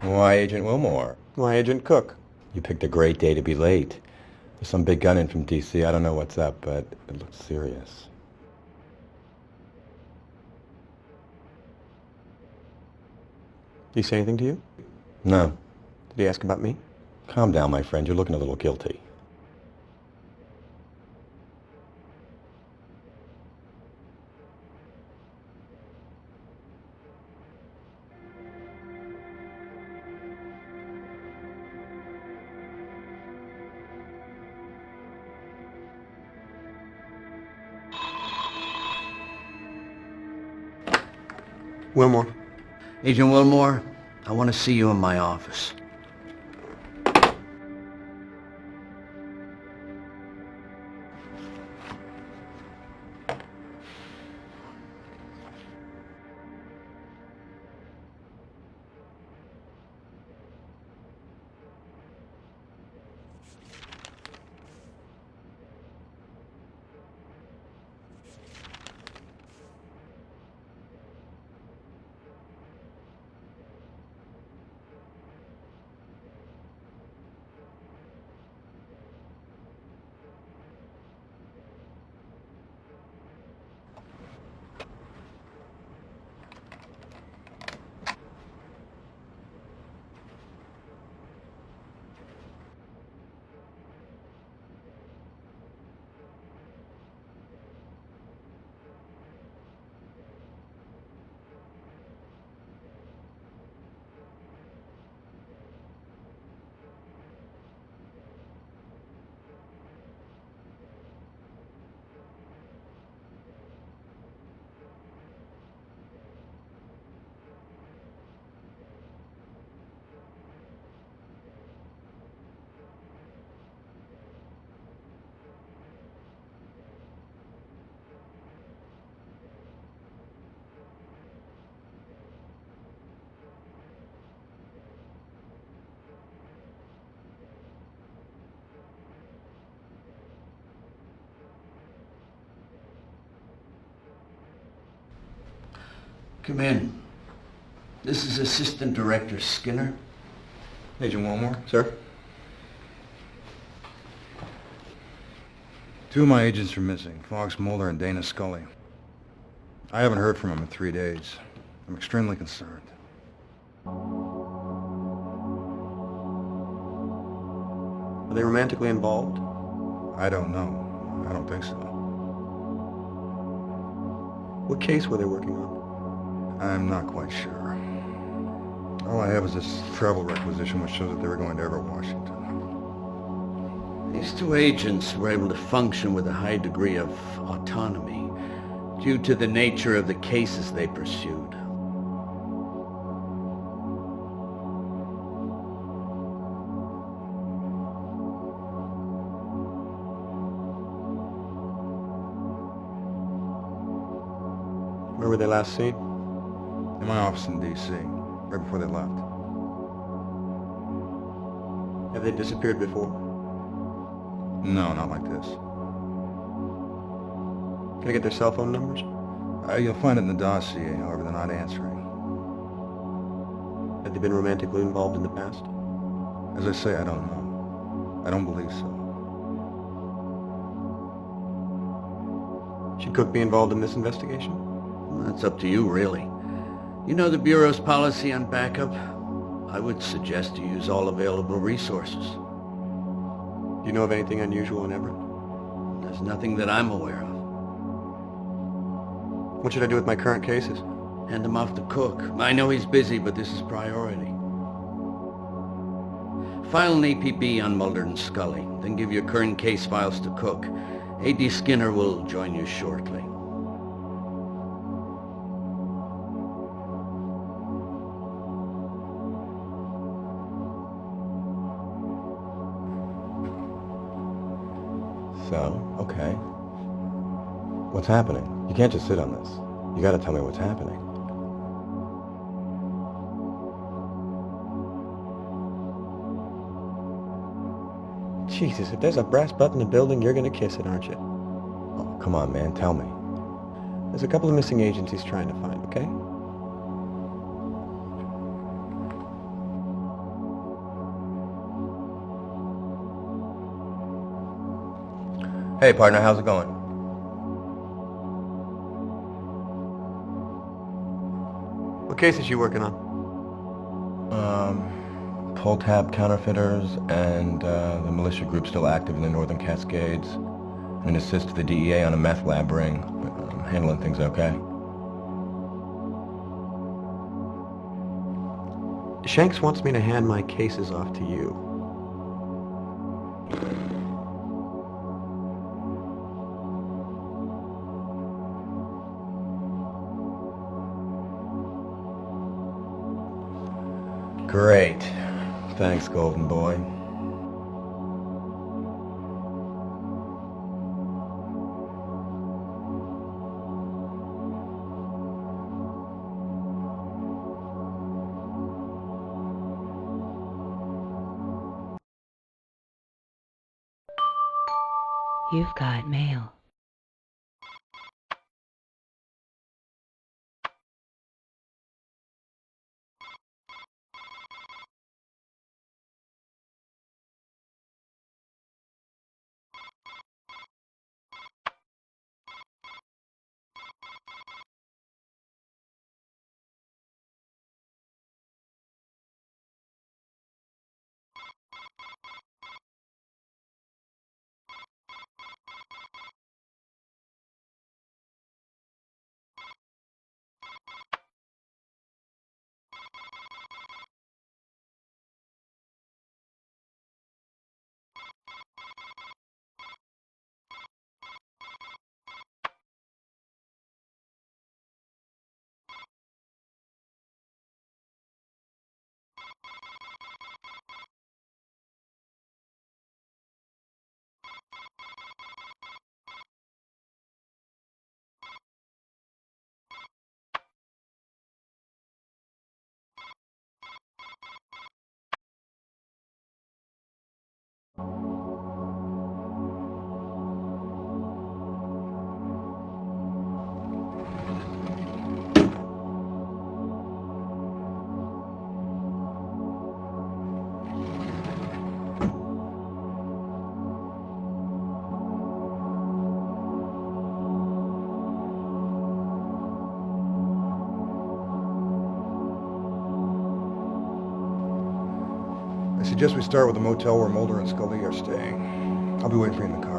Why, Agent Wilmore? Why, Agent Cook? You picked a great day to be late. There's some big gun in from D.C. I don't know what's up, but it looks serious. Did he say anything to you? No. Did he ask about me? Calm down, my friend. You're looking a little guilty. Wilmore. Agent Wilmore, I want to see you in my office. Come in. This is Assistant Director Skinner. Agent Wilmore? Sir? Two of my agents are missing, Fox Mulder and Dana Scully. I haven't heard from them in 3 days. I'm extremely concerned. Are they romantically involved? I don't know. I don't think so. What case were they working on? I'm not quite sure. All I have is this travel requisition which shows that they were going to Everett, Washington. These two agents were able to function with a high degree of autonomy due to the nature of the cases they pursued. Where were they last seen? In my office in D.C., right before they left. Have they disappeared before? No, not like this. Can I get their cell phone numbers? You'll find it in the dossier, however, they're not answering. Had they been romantically involved in the past? As I say, I don't know. I don't believe so. Should Cook be involved in this investigation? Well, that's up to you, really. You know the Bureau's policy on backup? I would suggest you use all available resources. Do you know of anything unusual in Everett? There's nothing that I'm aware of. What should I do with my current cases? Hand them off to Cook. I know he's busy, but this is priority. File an APB on Mulder and Scully, then give your current case files to Cook. A.D. Skinner will join you shortly. So, okay. What's happening? You can't just sit on this. You gotta tell me what's happening. Jesus, if there's a brass button in the building, you're gonna kiss it, aren't you? Oh, come on, man. Tell me. There's a couple of missing agents he's trying to find, okay? Hey, partner, how's it going? What case is you working on? Pull tab counterfeiters and the militia group still active in the Northern Cascades. And an assist to the DEA on a meth lab ring. But I'm handling things okay. Shanks wants me to hand my cases off to you. Great. Thanks, Golden Boy. You've got mail. I suggest we start with the motel where Mulder and Scully are staying. I'll be waiting for you in the car.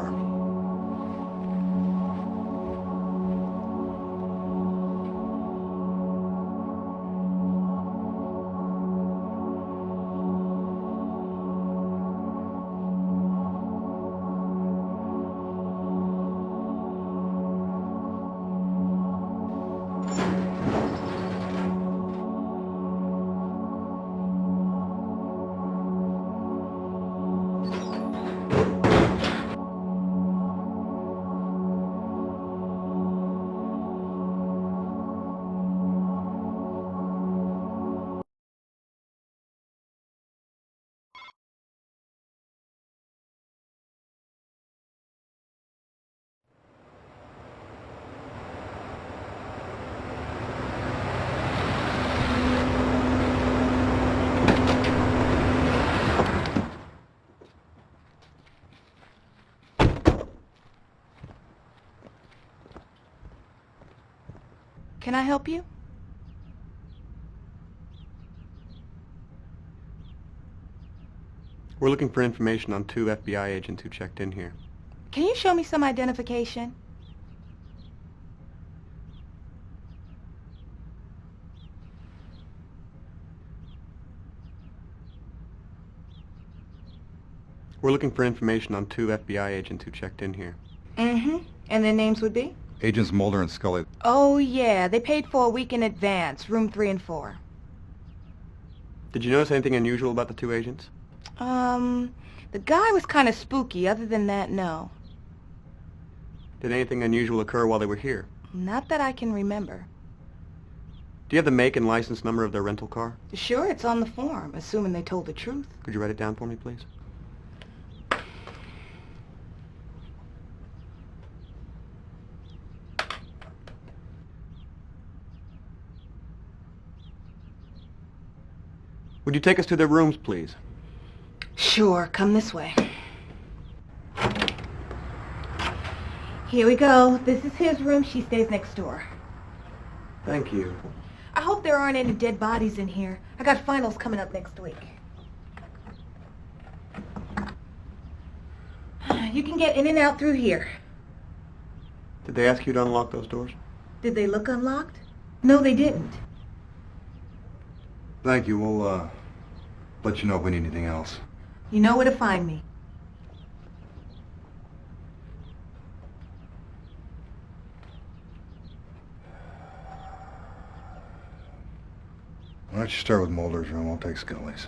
Can I help you? We're looking for information on 2 FBI agents who checked in here. Can you show me some identification? We're looking for information on 2 FBI agents who checked in here. Mm-hmm. And their names would be? Agents Mulder and Scully. Oh, yeah. They paid for a week in advance, room 3 and 4. Did you notice anything unusual about the 2 agents? The guy was kind of spooky. Other than that, no. Did anything unusual occur while they were here? Not that I can remember. Do you have the make and license number of their rental car? Sure, it's on the form, assuming they told the truth. Could you write it down for me, please? Would you take us to their rooms, please? Sure, come this way. Here we go. This is his room. She stays next door. Thank you. I hope there aren't any dead bodies in here. I got finals coming up next week. You can get in and out through here. Did they ask you to unlock those doors? Did they look unlocked? No, they didn't. Thank you. We'll, let you know if we need anything else. You know where to find me. Why don't you start with Mulder's room? I'll take Scully's.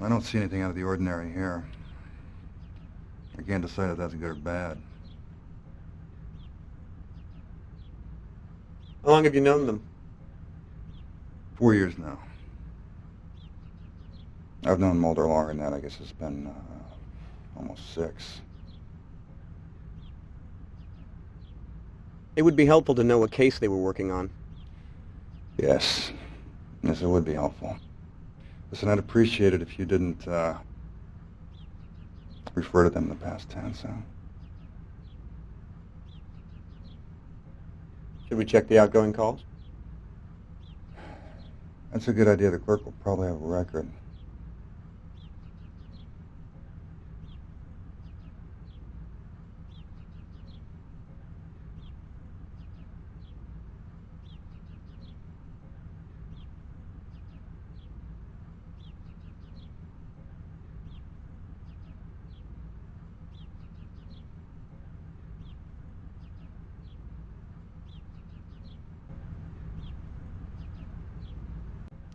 I don't see anything out of the ordinary here. I can't decide if that's good or bad. How long have you known them? 4 years now. I've known Mulder longer than that. I guess it's been almost 6. It would be helpful to know what case they were working on. Yes. Yes, it would be helpful. Listen, I'd appreciate it if you didn't refer to them in the past tense. Should we check the outgoing calls? That's a good idea. The clerk will probably have a record.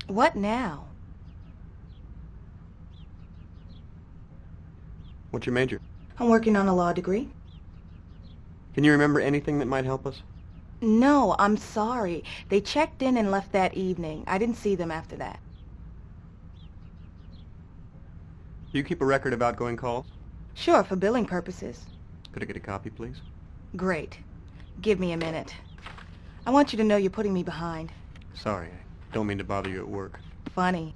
What now? What's your major? I'm working on a law degree. Can you remember anything that might help us? No, I'm sorry. They checked in and left that evening. I didn't see them after that. Do you keep a record of outgoing calls? Sure, for billing purposes. Could I get a copy, please? Great. Give me a minute. I want you to know you're putting me behind. Sorry, I don't mean to bother you at work. Funny.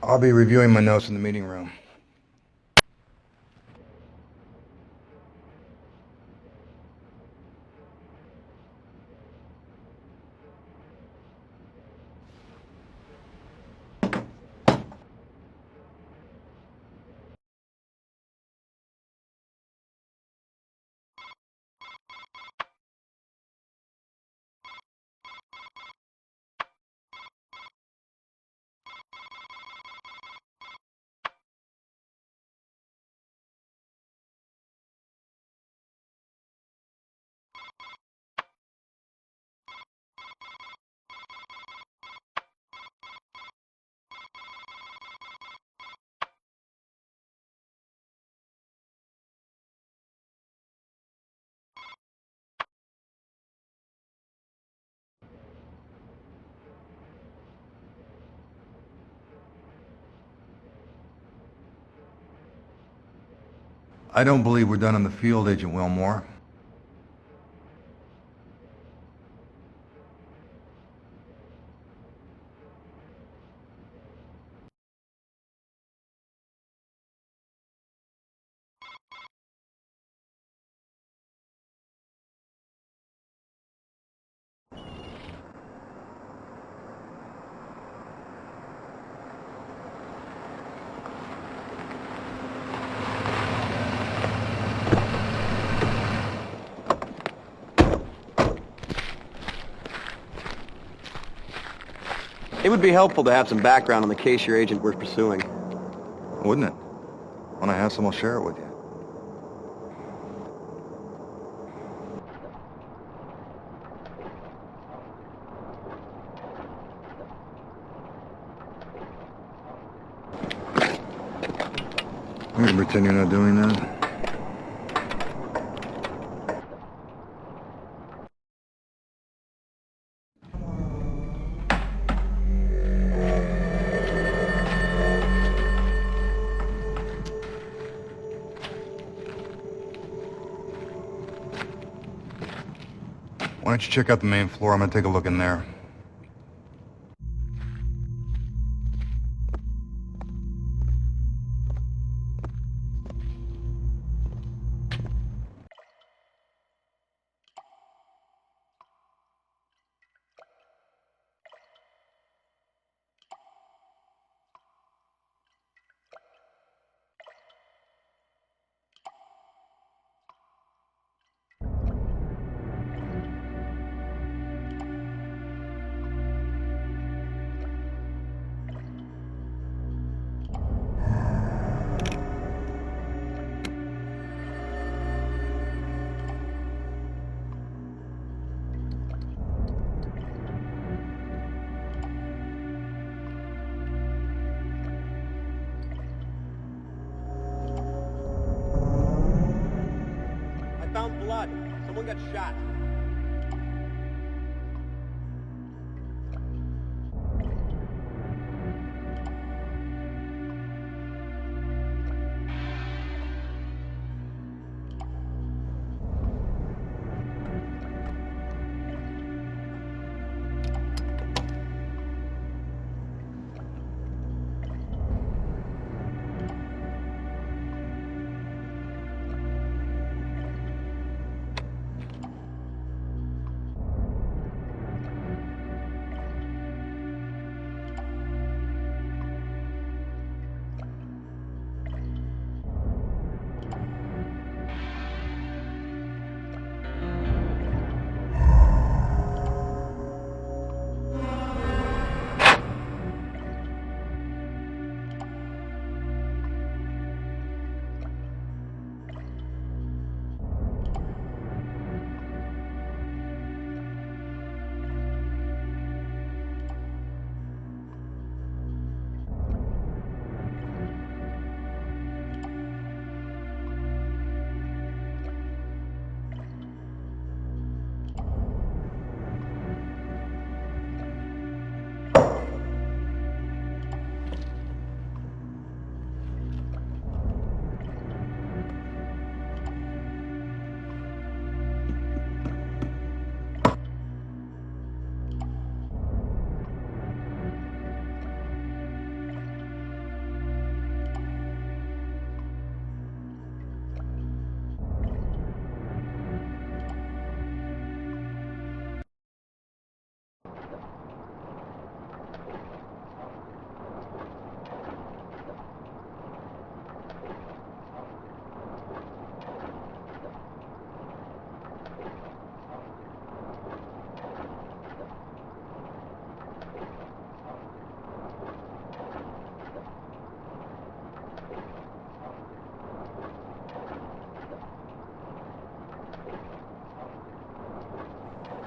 I'll be reviewing my notes in the meeting room. I don't believe we're done in the field, Agent Wilmore. It would be helpful to have some background on the case your agent was pursuing. Wouldn't it? When I have some, I'll share it with you. I'm gonna pretend you're not doing that. Why don't you check out the main floor? I'm gonna take a look in there. Someone got shot.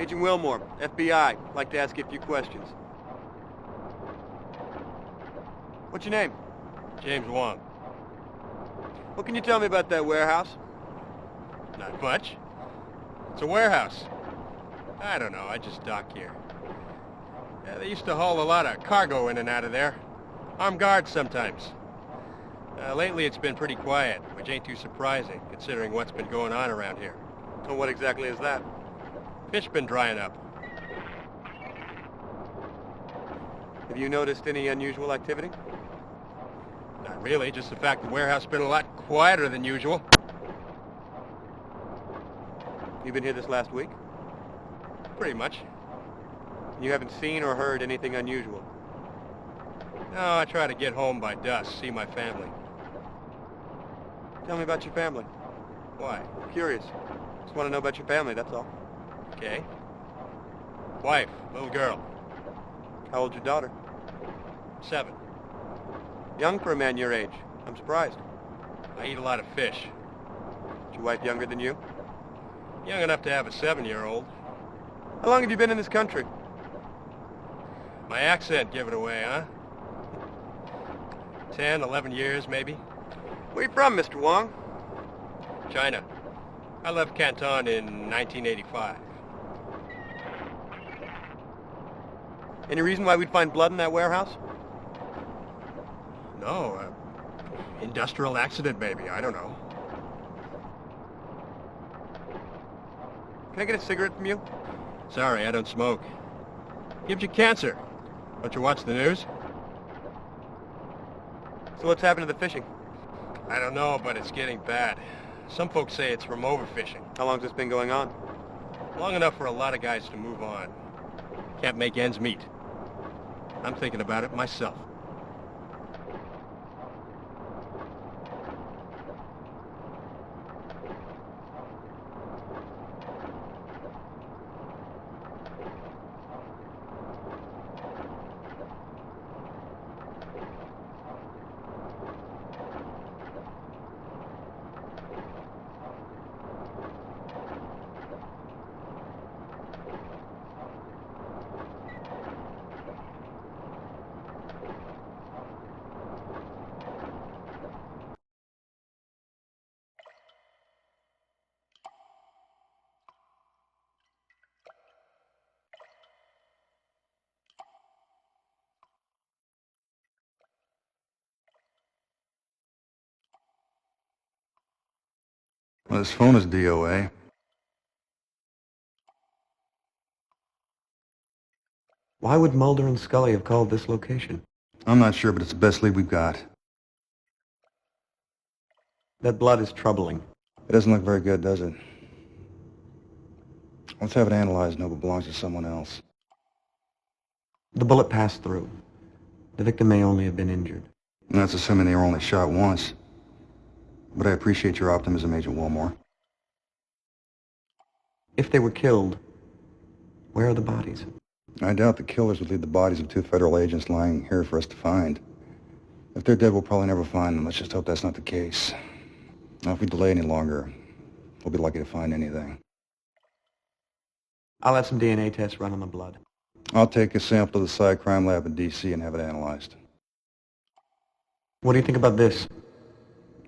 Agent Wilmore, FBI. Like to ask you a few questions. What's your name? James Wong. What can you tell me about that warehouse? Not much. It's a warehouse. I don't know, I just dock here. Yeah, they used to haul a lot of cargo in and out of there. Armed guards sometimes. Lately it's been pretty quiet, which ain't too surprising, considering what's been going on around here. So what exactly is that? Fish been drying up. Have you noticed any unusual activity? Not really, just the fact the warehouse been a lot quieter than usual. You been here this last week? Pretty much. You haven't seen or heard anything unusual? No, I try to get home by dusk, see my family. Tell me about your family. Why? Curious. Just want to know about your family, that's all. Okay. Wife, little girl. How old's your daughter? 7. Young for a man your age. I'm surprised. I eat a lot of fish. Is your wife younger than you? Young enough to have a 7-year-old. How long have you been in this country? My accent give it away, huh? 10, 11 years, maybe. Where you from, Mr. Wong? China. I left Canton in 1985. Any reason why we'd find blood in that warehouse? No, industrial accident maybe, I don't know. Can I get a cigarette from you? Sorry, I don't smoke. Gives you cancer. Don't you watch the news? So what's happened to the fishing? I don't know, but it's getting bad. Some folks say it's from overfishing. How long's this been going on? Long enough for a lot of guys to move on. Can't make ends meet. I'm thinking about it myself. Well, this phone is DOA. Why would Mulder and Scully have called this location? I'm not sure, but it's the best lead we've got. That blood is troubling. It doesn't look very good, does it? Let's have it analyzed and hope it belongs to someone else. The bullet passed through. The victim may only have been injured. And that's assuming they were only shot once. But I appreciate your optimism, Agent Wilmore. If they were killed, where are the bodies? I doubt the killers would leave the bodies of 2 federal agents lying here for us to find. If they're dead, we'll probably never find them. Let's just hope that's not the case. Now, if we delay any longer, we'll be lucky to find anything. I'll have some DNA tests run on the blood. I'll take a sample to the Psy Crime Lab in D.C. and have it analyzed. What do you think about this?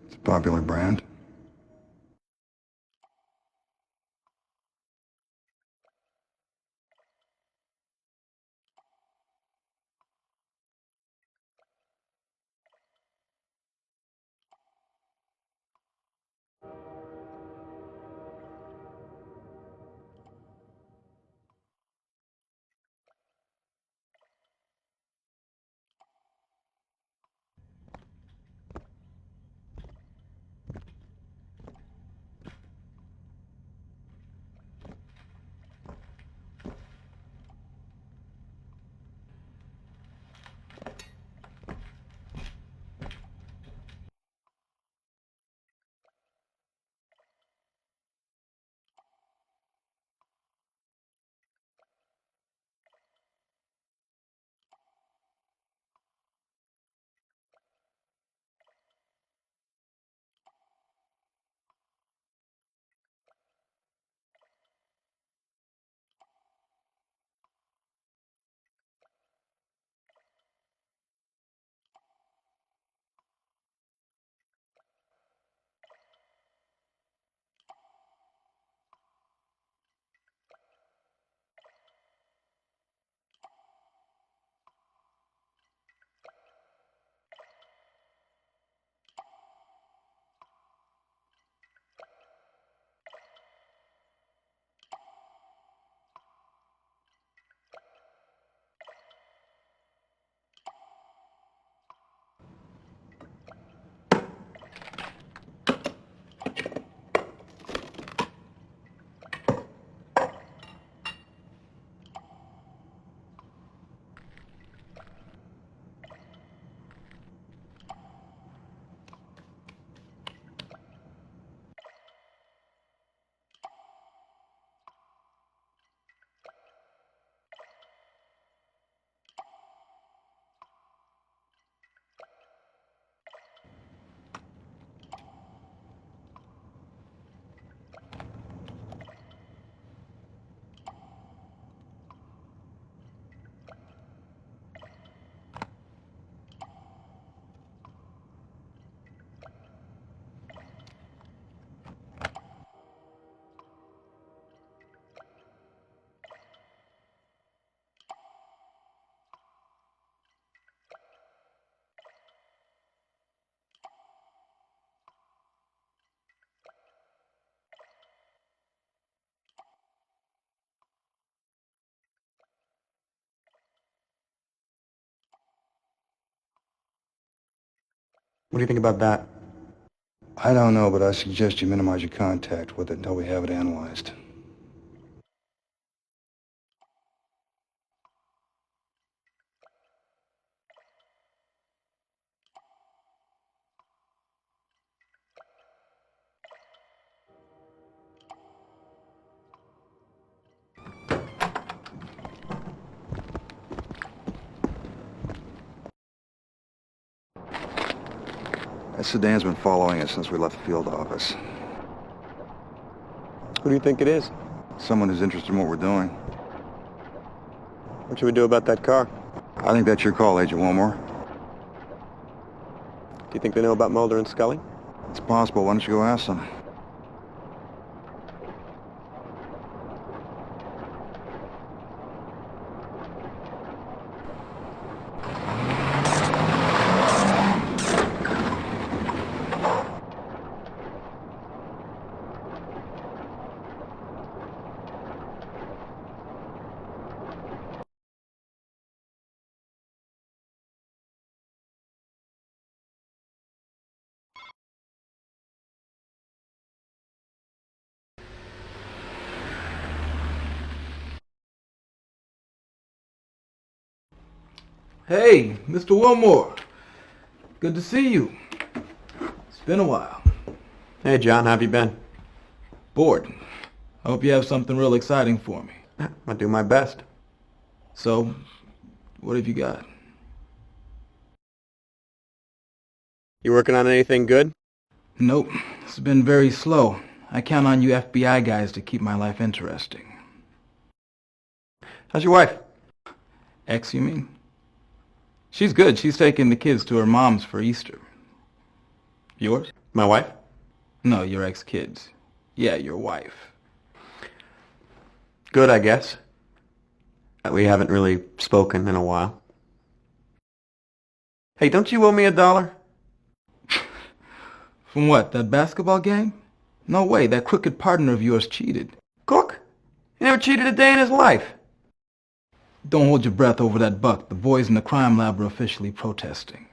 It's a popular brand. What do you think about that? I don't know, but I suggest you minimize your contact with it until we have it analyzed. That sedan's been following us since we left the field office. Who do you think it is? Someone who's interested in what we're doing. What should we do about that car? I think that's your call, Agent Wilmore. Do you think they know about Mulder and Scully? It's possible. Why don't you go ask them? Hey, Mr. Wilmore. Good to see you. It's been a while. Hey, John, how have you been? Bored. I hope you have something real exciting for me. I'll do my best. So, what have you got? You working on anything good? Nope. It's been very slow. I count on you FBI guys to keep my life interesting. How's your wife? Ex, you mean? She's good. She's taking the kids to her mom's for Easter. Yours? My wife? No, your ex-kids. Yeah, your wife. Good, I guess. We haven't really spoken in a while. Hey, don't you owe me $1? From what, that basketball game? No way, that crooked partner of yours cheated. Cook? He never cheated a day in his life. Don't hold your breath over that buck. The boys in the crime lab are officially protesting.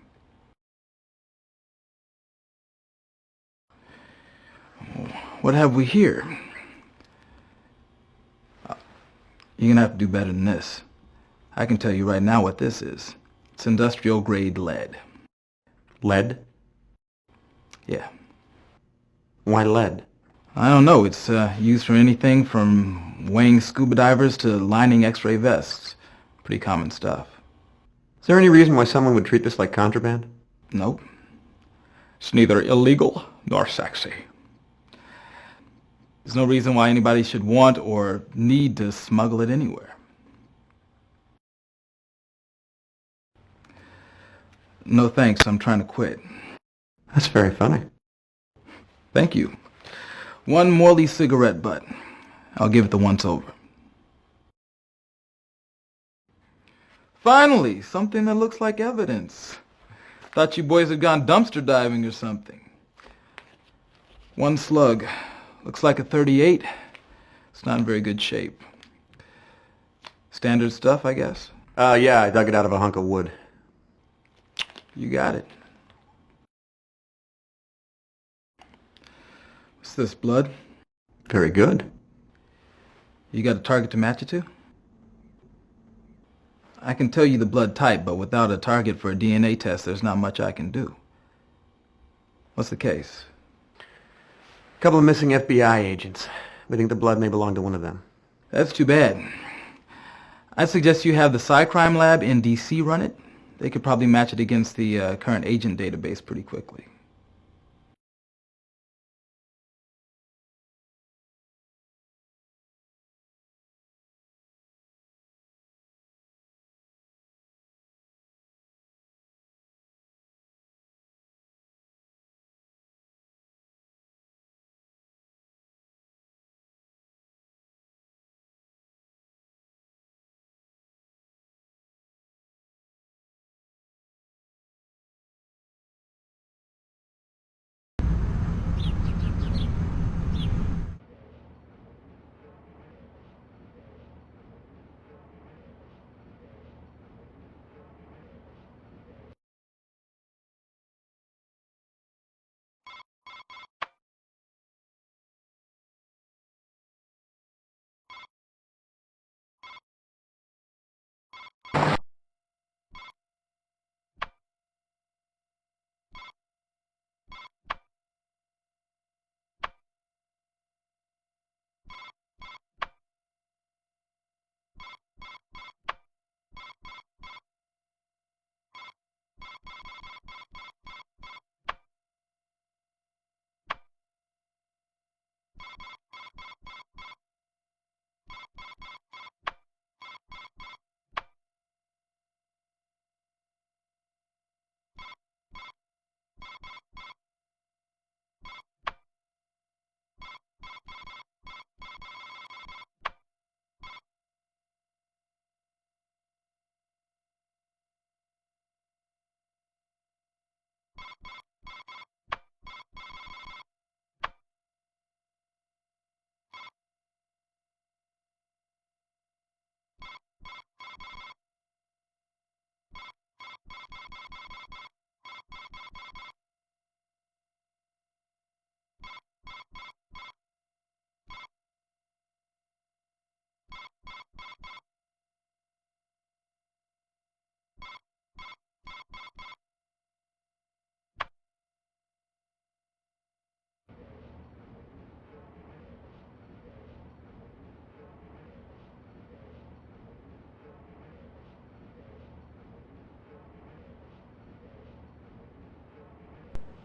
What have we here? You're gonna have to do better than this. I can tell you right now what this is. It's industrial grade lead. Lead? Yeah. Why lead? I don't know. It's used for anything from weighing scuba divers to lining X-ray vests. Pretty common stuff. Is there any reason why someone would treat this like contraband? Nope. It's neither illegal nor sexy. There's no reason why anybody should want or need to smuggle it anywhere. No thanks, I'm trying to quit. That's very funny. Thank you. One Morley cigarette butt. I'll give it the once over. Finally, something that looks like evidence. Thought you boys had gone dumpster diving or something. One slug. Looks like a .38. It's not in very good shape. Standard stuff, I guess? Yeah, I dug it out of a hunk of wood. You got it. What's this, blood? Very good. You got a target to match it to? I can tell you the blood type, but without a target for a DNA test, there's not much I can do. What's the case? A couple of missing FBI agents. We think the blood may belong to one of them. That's too bad. I'd suggest you have the Cycrime lab in D.C. run it. They could probably match it against the current agent database pretty quickly.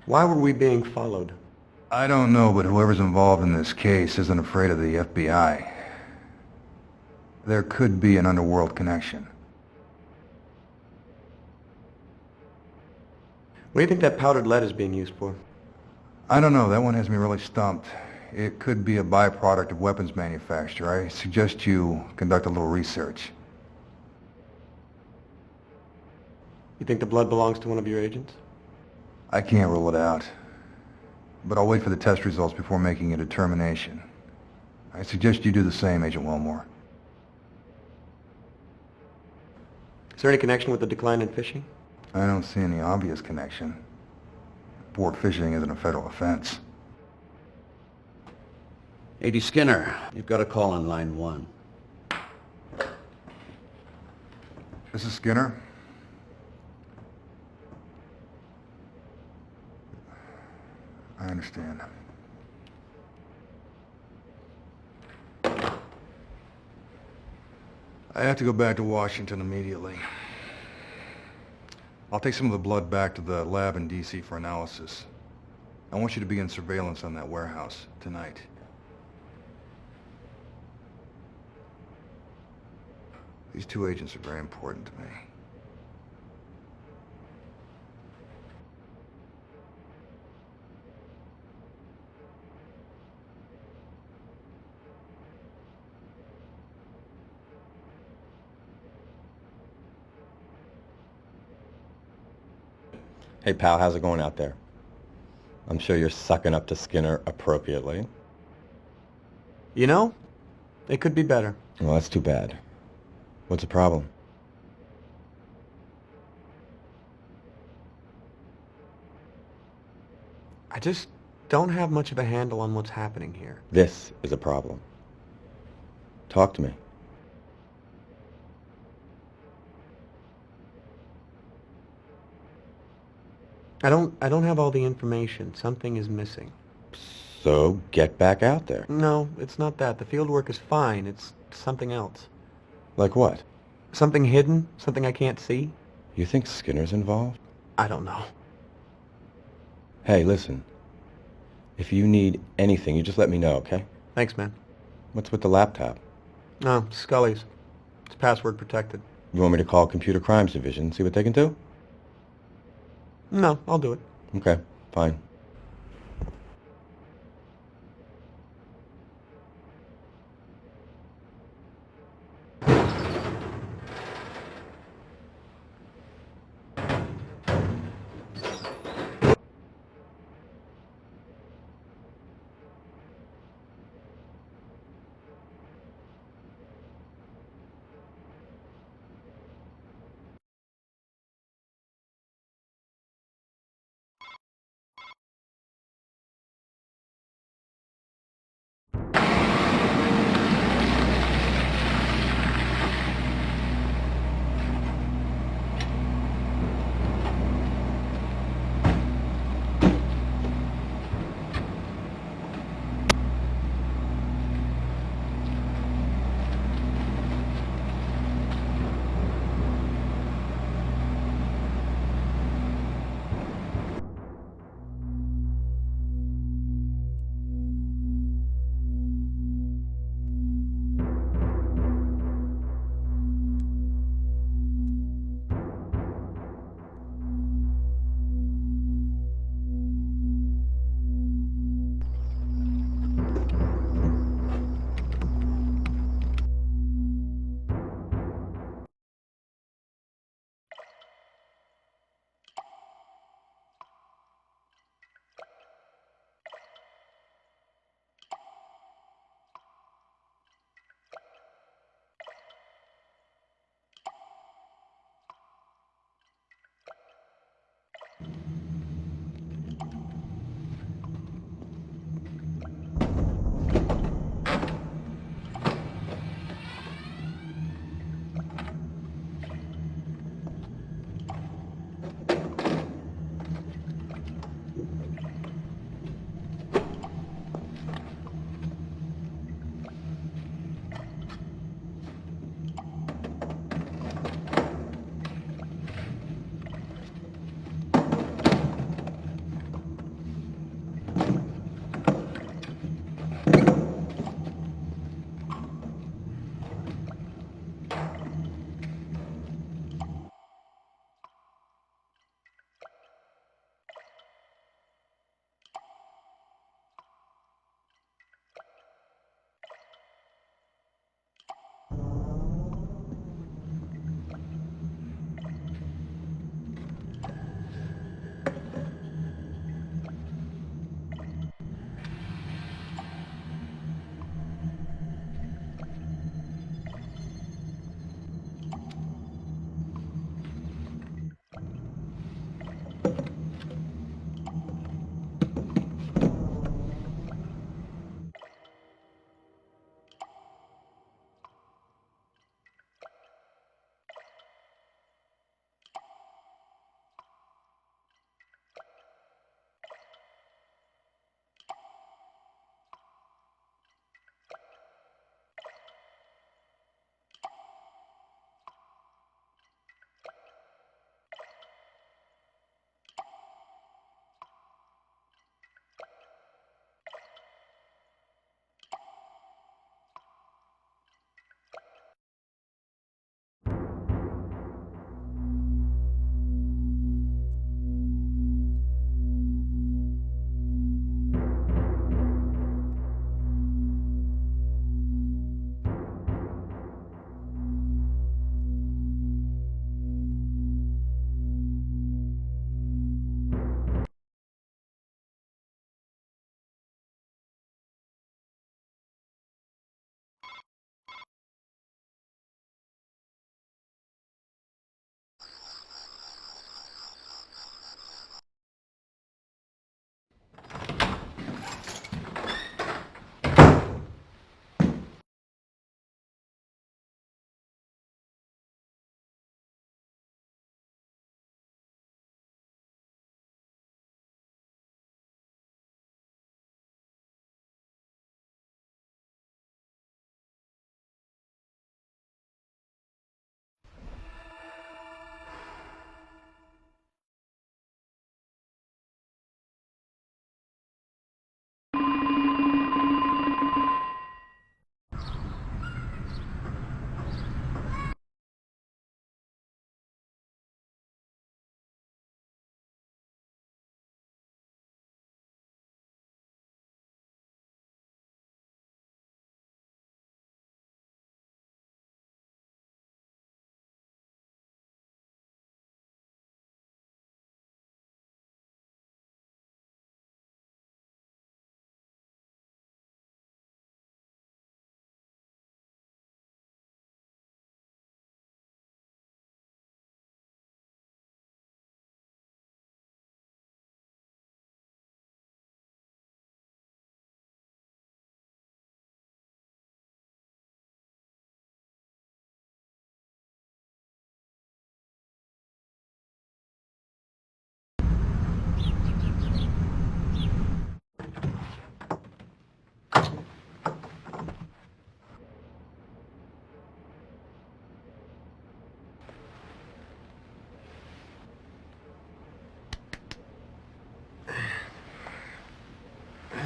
Why were we being followed? I don't know, but whoever's involved in this case isn't afraid of the FBI. There could be an underworld connection. What do you think that powdered lead is being used for? I don't know, that one has me really stumped. It could be a byproduct of weapons manufacture. I suggest you conduct a little research. You think the blood belongs to one of your agents? I can't rule it out, but I'll wait for the test results before making a determination. I suggest you do the same, Agent Wilmore. Is there any connection with the decline in fishing? I don't see any obvious connection. Sport fishing isn't a federal offense. 80 Skinner, you've got a call on line 1. This is Skinner. I understand. I have to go back to Washington immediately. I'll take some of the blood back to the lab in D.C. for analysis. I want you to begin surveillance on that warehouse tonight. These two agents are very important to me. Hey pal, how's it going out there? I'm sure you're sucking up to Skinner appropriately. You know, it could be better. Well, that's too bad. What's the problem? I just don't have much of a handle on what's happening here. This is a problem. Talk to me. I don't have all the information. Something is missing. So, get back out there. No, it's not that. The field work is fine. It's something else. Like what? Something hidden? Something I can't see? You think Skinner's involved? I don't know. Hey, listen. If you need anything, you just let me know, okay? Thanks, man. What's with the laptop? No, Scully's. It's password protected. You want me to call Computer Crimes Division, see what they can do? No, I'll do it. Okay, fine.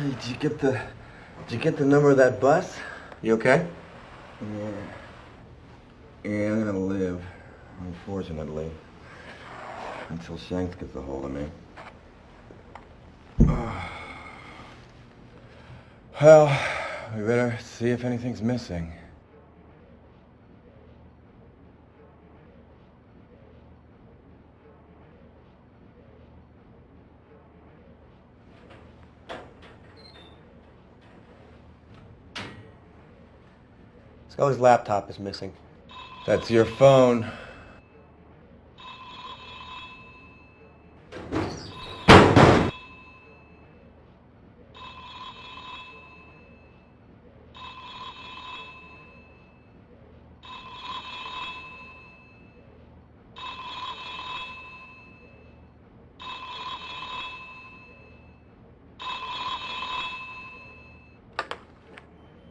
Hey, did you get the number of that bus? You okay? Yeah, I'm gonna live, unfortunately, until Shanks gets a hold of me. Well, we better see if anything's missing. Scully's laptop is missing. That's your phone.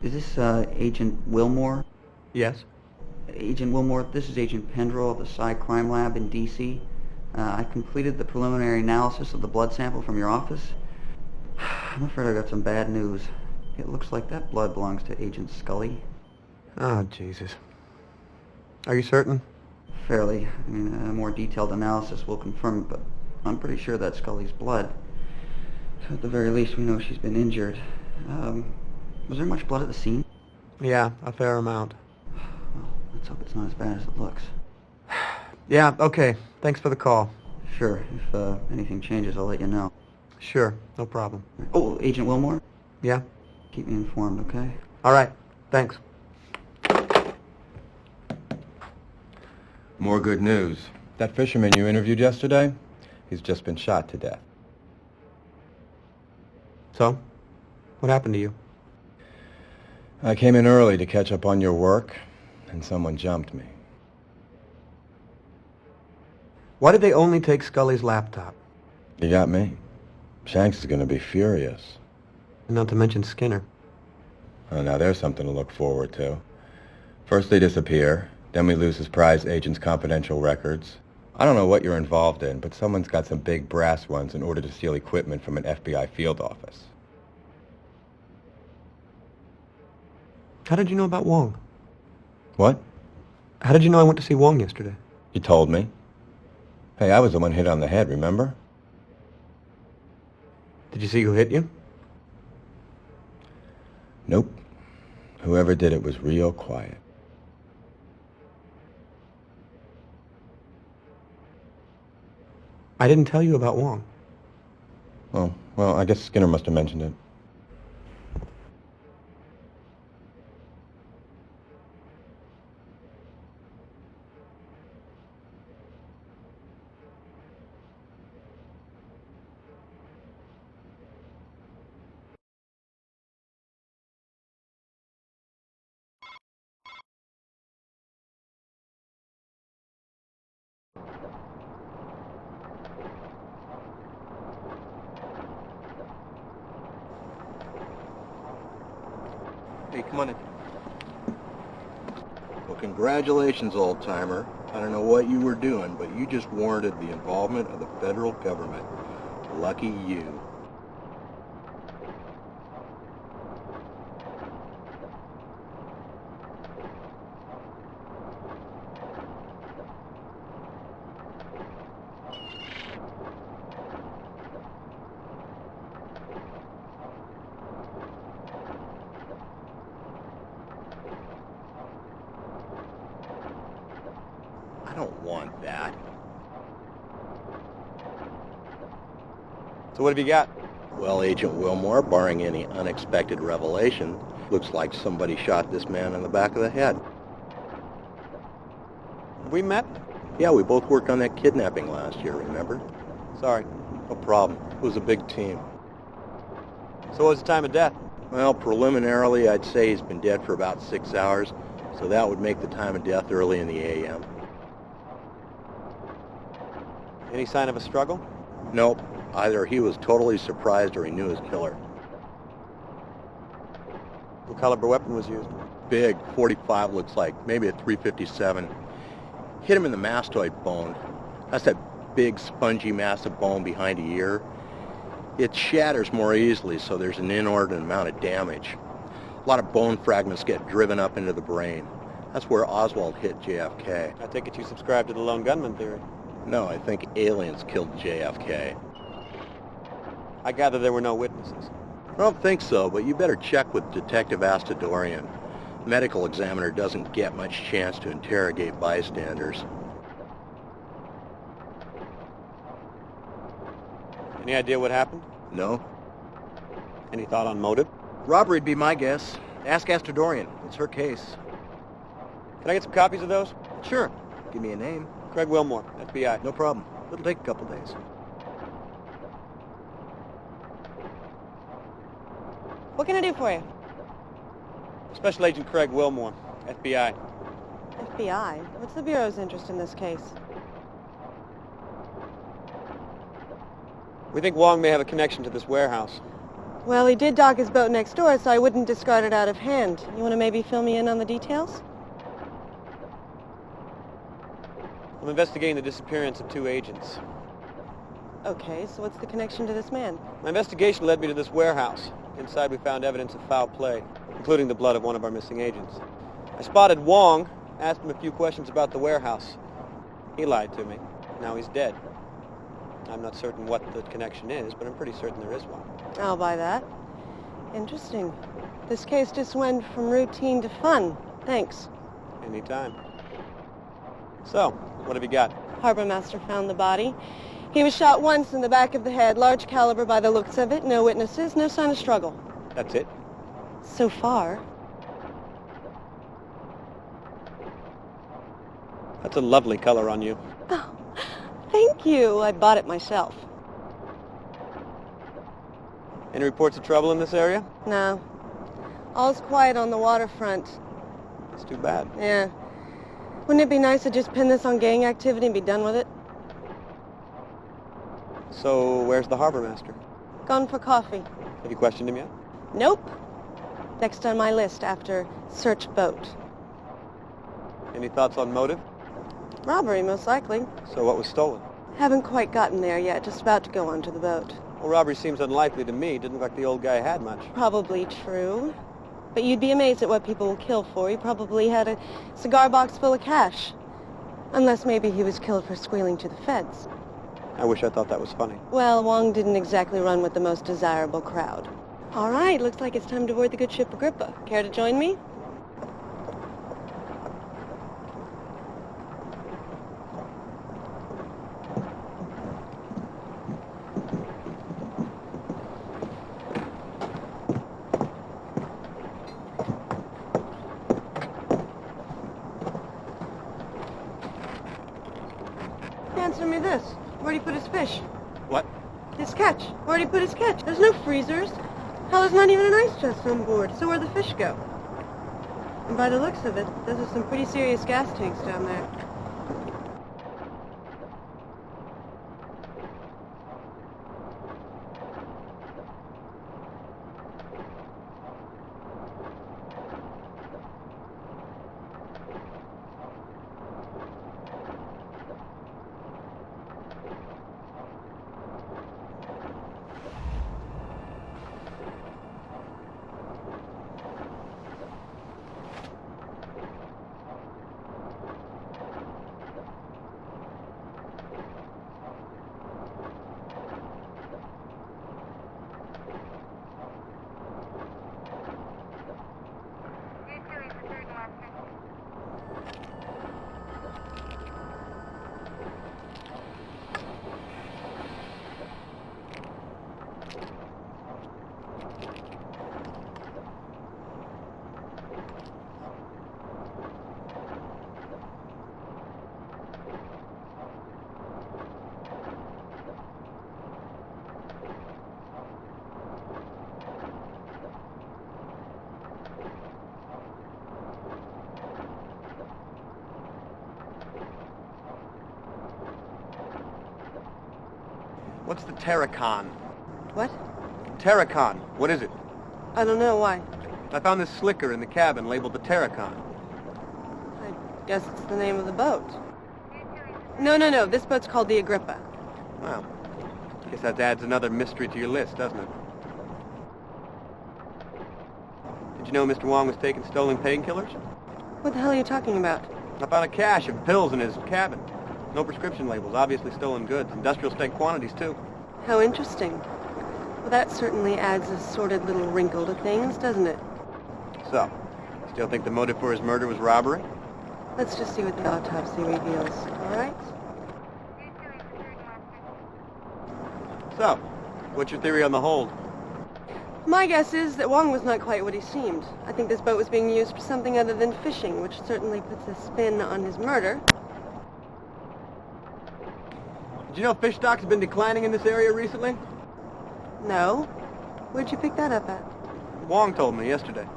Is this Agent Wilmore? Yes? Agent Wilmore, this is Agent Pendrell of the Psy Crime Lab in D.C. I completed the preliminary analysis of the blood sample from your office. I'm afraid I got some bad news. It looks like that blood belongs to Agent Scully. Oh, Jesus. Are you certain? Fairly. I mean, a more detailed analysis will confirm it, but I'm pretty sure that's Scully's blood. So at the very least, we know she's been injured. Was there much blood at the scene? Yeah, a fair amount. Well, let's hope it's not as bad as it looks. Yeah, okay. Thanks for the call. Sure. If anything changes, I'll let you know. Sure, no problem. Oh, Agent Wilmore? Yeah? Keep me informed, okay? All right, thanks. More good news. That fisherman you interviewed yesterday, he's just been shot to death. So? What happened to you? I came in early to catch up on your work, and someone jumped me. Why did they only take Scully's laptop? You got me. Shanks is gonna be furious. Not to mention Skinner. Oh, now there's something to look forward to. First they disappear, then we lose his prize agent's confidential records. I don't know what you're involved in, but someone's got some big brass ones in order to steal equipment from an FBI field office. How did you know about Wong? What? How did you know I went to see Wong yesterday? You told me. Hey, I was the one hit on the head, remember? Did you see who hit you? Nope. Whoever did it was real quiet. I didn't tell you about Wong. Oh, well, I guess Skinner must have mentioned it. Hey, come on in. Well, congratulations, old-timer. I don't know what you were doing, but you just warranted the involvement of the federal government. Lucky you. I don't want that. So what have you got? Well, Agent Wilmore, barring any unexpected revelation, looks like somebody shot this man in the back of the head. We met? Yeah, we both worked on that kidnapping last year, remember? Sorry. No problem. It was a big team. So what was the time of death? Well, preliminarily, I'd say he's been dead for about 6 hours, so that would make the time of death early in the a.m. Any sign of a struggle? Nope. Either he was totally surprised or he knew his killer. What caliber weapon was used? Big, 45 looks like, maybe a .357. Hit him in the mastoid bone. That's that big, spongy, massive bone behind the ear. It shatters more easily, so there's an inordinate amount of damage. A lot of bone fragments get driven up into the brain. That's where Oswald hit JFK. I take it you subscribe to the lone gunman theory. No, I think aliens killed JFK. I gather there were no witnesses. I don't think so, but you better check with Detective Astadorian. Medical examiner doesn't get much chance to interrogate bystanders. Any idea what happened? No? Any thought on motive? Robbery'd be my guess. Ask Astadorian. It's her case. Can I get some copies of those? Sure. Give me a name. Craig Wilmore, FBI. No problem. It'll take a couple days. What can I do for you? Special Agent Craig Wilmore, FBI. FBI? What's the Bureau's interest in this case? We think Wong may have a connection to this warehouse. Well, he did dock his boat next door, so I wouldn't discard it out of hand. You want to maybe fill me in on the details? I'm investigating the disappearance of 2 agents. Okay, so what's the connection to this man? My investigation led me to this warehouse. Inside we found evidence of foul play, including the blood of one of our missing agents. I spotted Wong, asked him a few questions about the warehouse. He lied to me. Now he's dead. I'm not certain what the connection is, but I'm pretty certain there is one. I'll buy that. Interesting. This case just went from routine to fun. Thanks. Anytime. So, what have you got? Harbor Master found the body. He was shot once in the back of the head, large caliber by the looks of it, no witnesses, no sign of struggle. That's it? So far. That's a lovely color on you. Oh, thank you. I bought it myself. Any reports of trouble in this area? No. All's quiet on the waterfront. It's too bad. Yeah. Wouldn't it be nice to just pin this on gang activity and be done with it? So, where's the harbor master? Gone for coffee. Have you questioned him yet? Nope. Next on my list after search boat. Any thoughts on motive? Robbery, most likely. So what was stolen? Haven't quite gotten there yet. Just about to go onto the boat. Well, robbery seems unlikely to me. Didn't look like the old guy had much. Probably true. But you'd be amazed at what people will kill for. He probably had a cigar box full of cash. Unless maybe he was killed for squealing to the feds. I wish I thought that was funny. Well, Wong didn't exactly run with the most desirable crowd. All right, looks like it's time to board the good ship Agrippa. Care to join me? Answer me this. Where'd he put his fish? What? His catch. Where'd he put his catch? There's no freezers. Hell, there's not even an ice chest on board. So where'd the fish go? And by the looks of it, those are some pretty serious gas tanks down there. What's the Terracon? What? Terracon. What is it? I don't know. Why? I found this slicker in the cabin labeled the Terracon. I guess it's the name of the boat. No. This boat's called the Agrippa. Wow. Guess that adds another mystery to your list, doesn't it? Did you know Mr. Wong was taking stolen painkillers? What the hell are you talking about? I found a cache of pills in his cabin. No prescription labels, obviously stolen goods. Industrial state quantities, too. How interesting. Well, that certainly adds a sordid little wrinkle to things, doesn't it? So, still think the motive for his murder was robbery? Let's just see what the autopsy reveals, all right? So, what's your theory on the hold? My guess is that Wong was not quite what he seemed. I think this boat was being used for something other than fishing, which certainly puts a spin on his murder. Did you know fish stocks have been declining in this area recently? No? Where'd you pick that up at? Wong told me yesterday.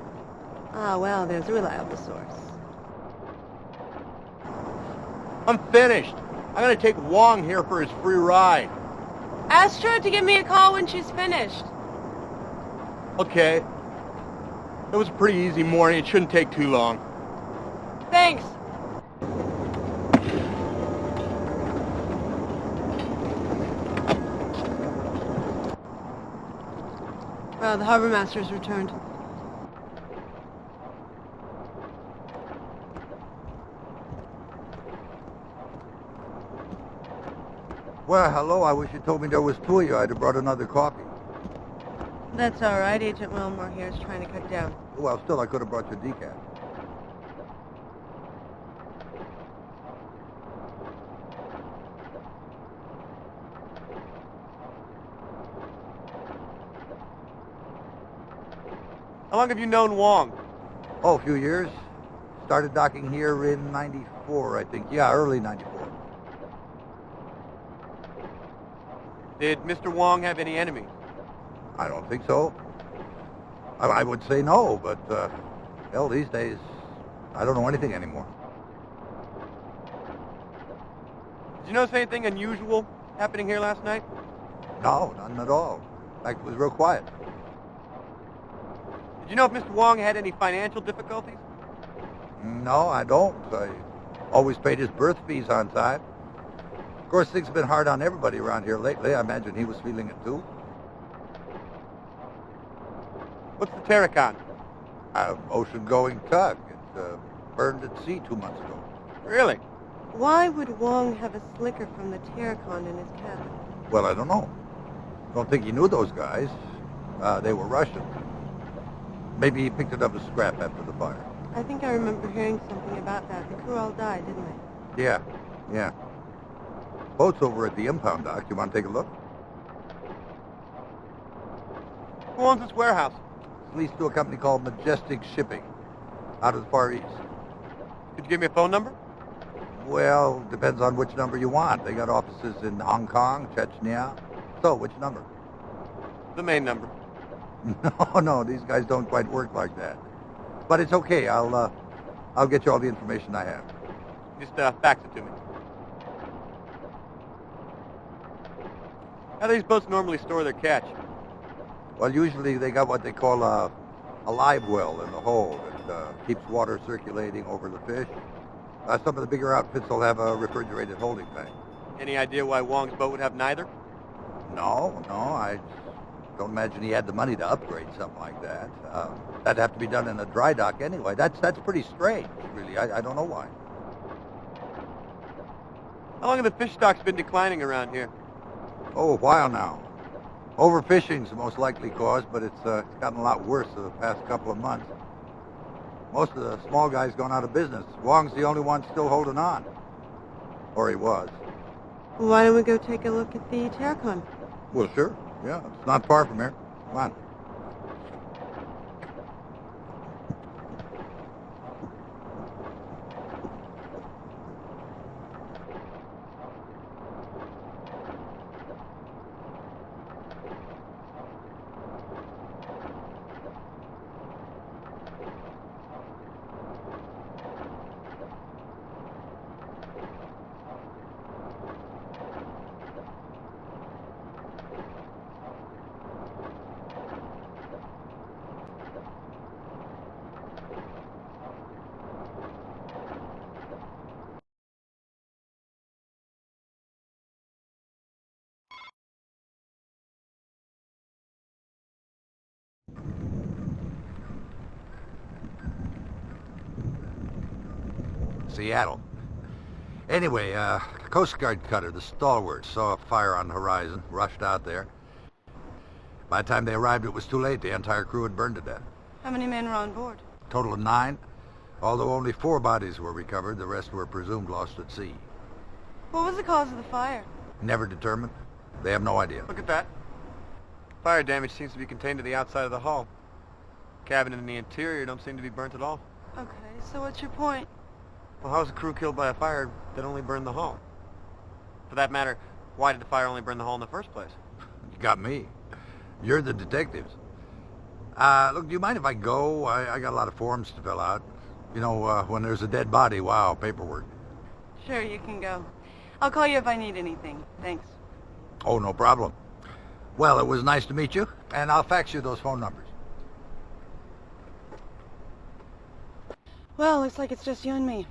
Ah, well, there's a reliable source. I'm finished. I'm gonna take Wong here for his free ride. Ask her to give me a call when she's finished. Okay. It was a pretty easy morning. It shouldn't take too long. Thanks. Well, the harbor master's returned. Well, hello. I wish you told me there was two of you. I'd have brought another coffee. That's all right. Agent Wilmore here is trying to cut down. Well, still, I could have brought you decaf. How long have you known Wong? Oh, a few years. Started docking here in '94, I think. Yeah, early '94. Did Mr. Wong have any enemies? I don't think so. I would say no, but, hell, these days, I don't know anything anymore. Did you notice anything unusual happening here last night? No, none at all. In fact, it was real quiet. Did you know if Mr. Wong had any financial difficulties? No, I don't. I always paid his berth fees on time. Of course, things have been hard on everybody around here lately. I imagine he was feeling it too. What's the Terracon? Ocean-going tug. It burned at sea 2 months ago. Really? Why would Wong have a slicker from the Terracon in his cabin? Well, I don't know. Don't think he knew those guys. They were Russian. Maybe he picked it up as scrap after the fire. I think I remember hearing something about that. The crew all died, didn't they? Yeah. Boat's over at the impound dock. You want to take a look? Who owns this warehouse? It's leased to a company called Majestic Shipping, out of the Far East. Could you give me a phone number? Well, depends on which number you want. They got offices in Hong Kong, Chechnya. So, which number? The main number. No, these guys don't quite work like that. But it's okay. I'll get you all the information I have. Just fax it to me. How do these boats normally store their catch? Well, usually they got what they call a live well in the hold. It keeps water circulating over the fish. Some of the bigger outfits will have a refrigerated holding tank. Any idea why Wong's boat would have neither? No, I don't imagine he had the money to upgrade something like that. That'd have to be done in a dry dock anyway. That's pretty strange, really. I don't know why. How long have the fish stocks been declining around here? Oh, a while now. Overfishing's the most likely cause, but it's gotten a lot worse the past couple of months. Most of the small guys gone out of business. Wong's the only one still holding on. Or he was. Why don't we go take a look at the Terracon? Well, sure. Yeah, it's not far from here. Come on. Seattle. Anyway, Coast Guard cutter, the Stalwart, saw a fire on the horizon, rushed out there. By the time they arrived, it was too late. The entire crew had burned to death. How many men were on board? Total of 9, although only 4 bodies were recovered. The rest were presumed lost at sea. What was the cause of the fire? Never determined. They have no idea. Look at that. Fire damage seems to be contained to the outside of the hull. Cabin and the interior don't seem to be burnt at all. Okay, so what's your point? Well, how was the crew killed by a fire that only burned the hull? For that matter, why did the fire only burn the hull in the first place? You got me. You're the detectives. Look, do you mind if I go? I got a lot of forms to fill out. You know, when there's a dead body, wow, paperwork. Sure, you can go. I'll call you if I need anything. Thanks. Oh, no problem. Well, it was nice to meet you, and I'll fax you those phone numbers. Well, looks like it's just you and me.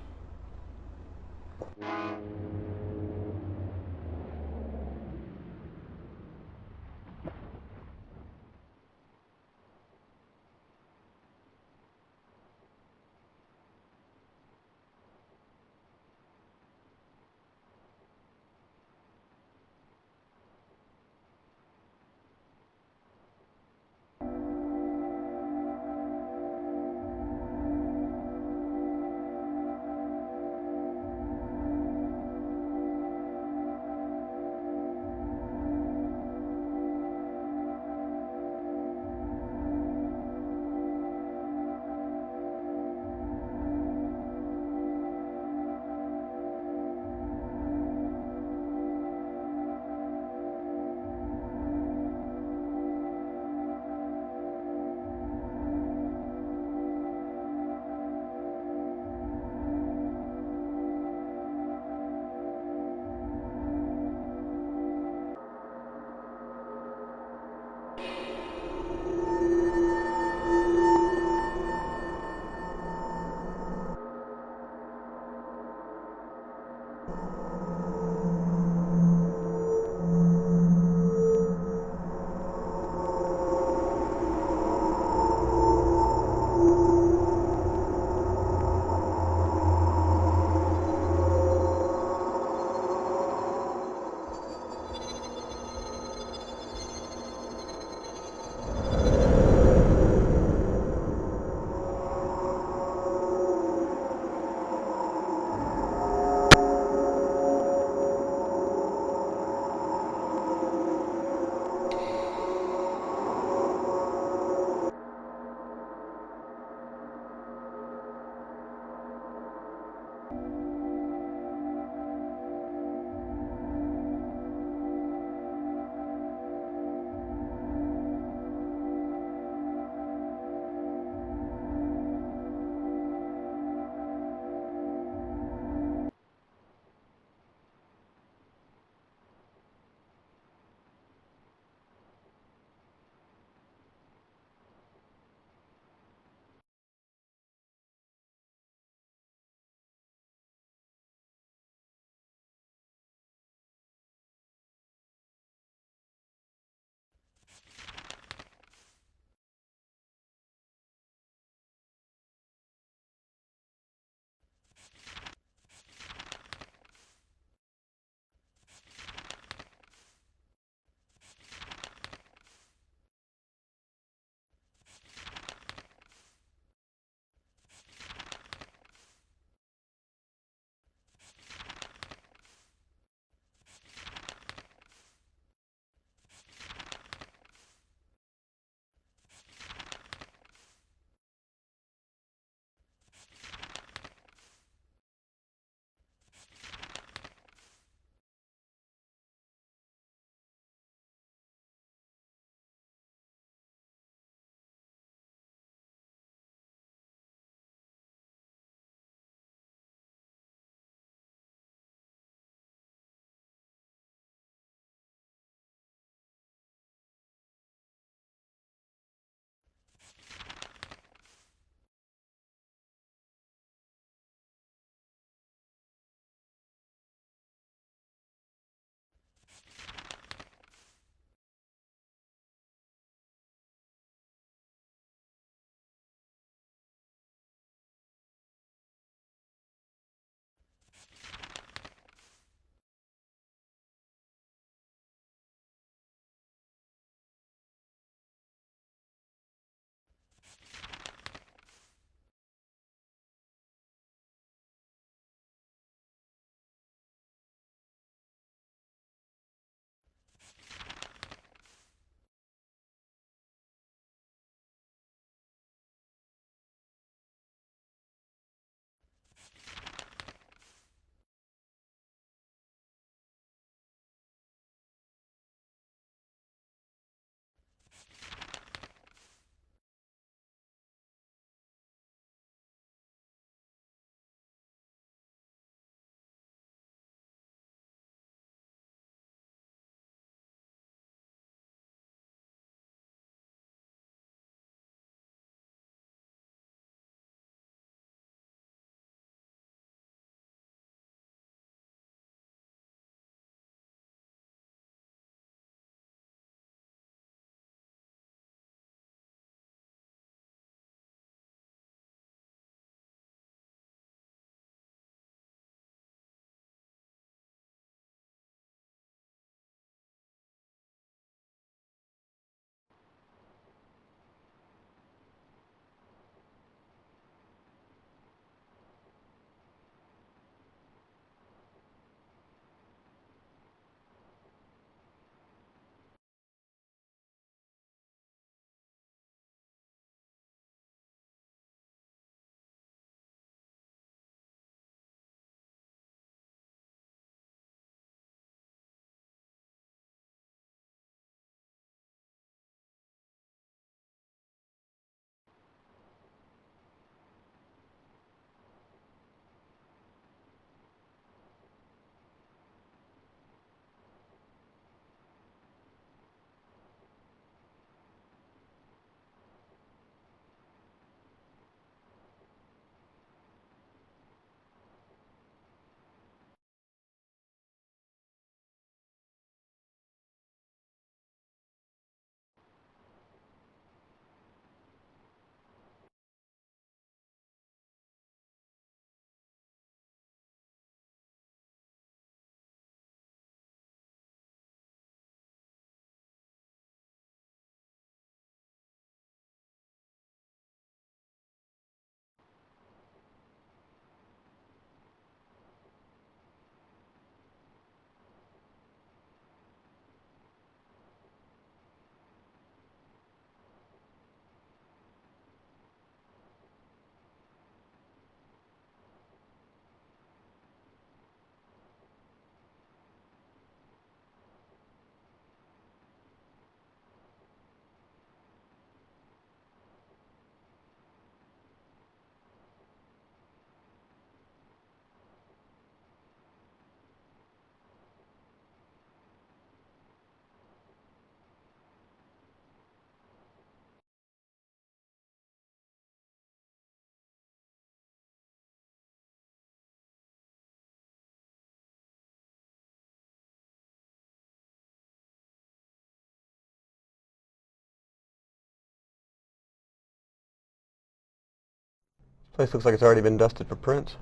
Place looks like it's already been dusted for prints.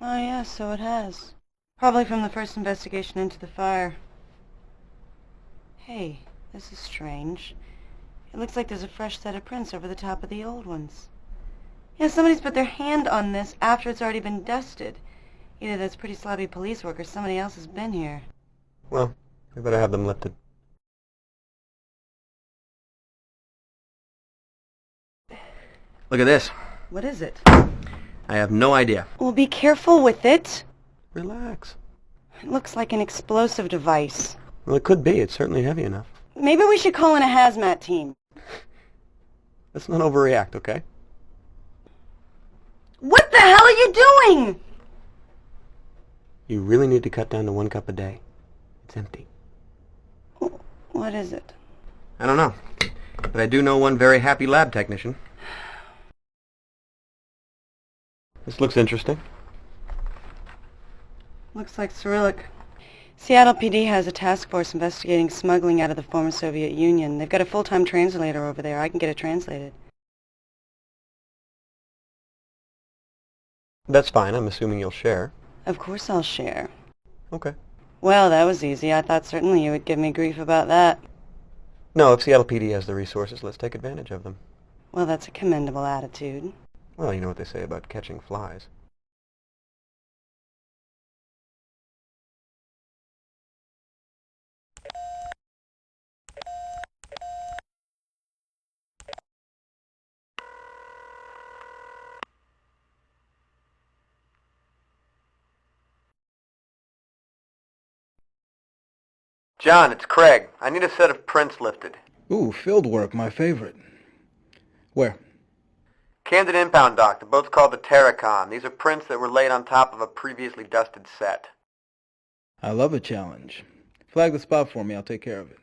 Oh, yeah, so it has. Probably from the first investigation into the fire. Hey, this is strange. It looks like there's a fresh set of prints over the top of the old ones. Yeah, somebody's put their hand on this after it's already been dusted. Either that's pretty sloppy police work or somebody else has been here. Well, we better have them lifted. Look at this. What is it? I have no idea. Well, be careful with it. Relax. It looks like an explosive device. Well, it could be. It's certainly heavy enough. Maybe we should call in a hazmat team. Let's not overreact, okay? What the hell are you doing? You really need to cut down to 1 cup a day. It's empty. What is it? I don't know. But I do know one very happy lab technician. This looks interesting. Looks like Cyrillic. Seattle PD has a task force investigating smuggling out of the former Soviet Union. They've got a full-time translator over there. I can get it translated. That's fine. I'm assuming you'll share. Of course I'll share. Okay. Well, that was easy. I thought certainly you would give me grief about that. No, if Seattle PD has the resources, let's take advantage of them. Well, that's a commendable attitude. Well, you know what they say about catching flies. John, it's Craig. I need a set of prints lifted. Ooh, field work, my favorite. Where? Camden Impound Dock. The boat's called the Terracon. These are prints that were laid on top of a previously dusted set. I love a challenge. Flag the spot for me, I'll take care of it.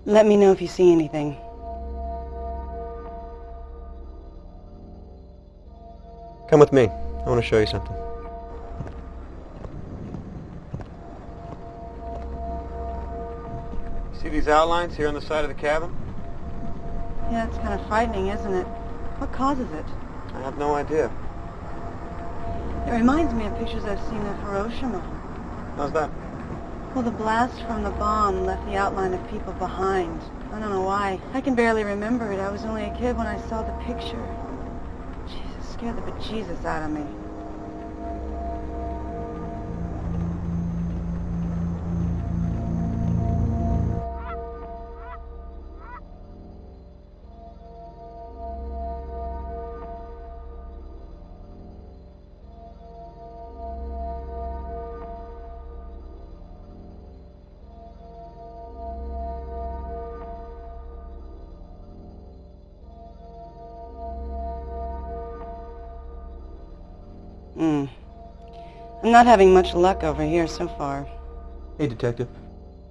Let me know if you see anything. Come with me. I want to show you something. See these outlines here on the side of the cabin? Yeah, it's kind of frightening, isn't it? What causes it? I have no idea. It reminds me of pictures I've seen of Hiroshima. How's that? Well, the blast from the bomb left the outline of people behind. I don't know why. I can barely remember it. I was only a kid when I saw the picture. Jesus, scared the bejesus out of me. I'm not having much luck over here so far. Hey, Detective.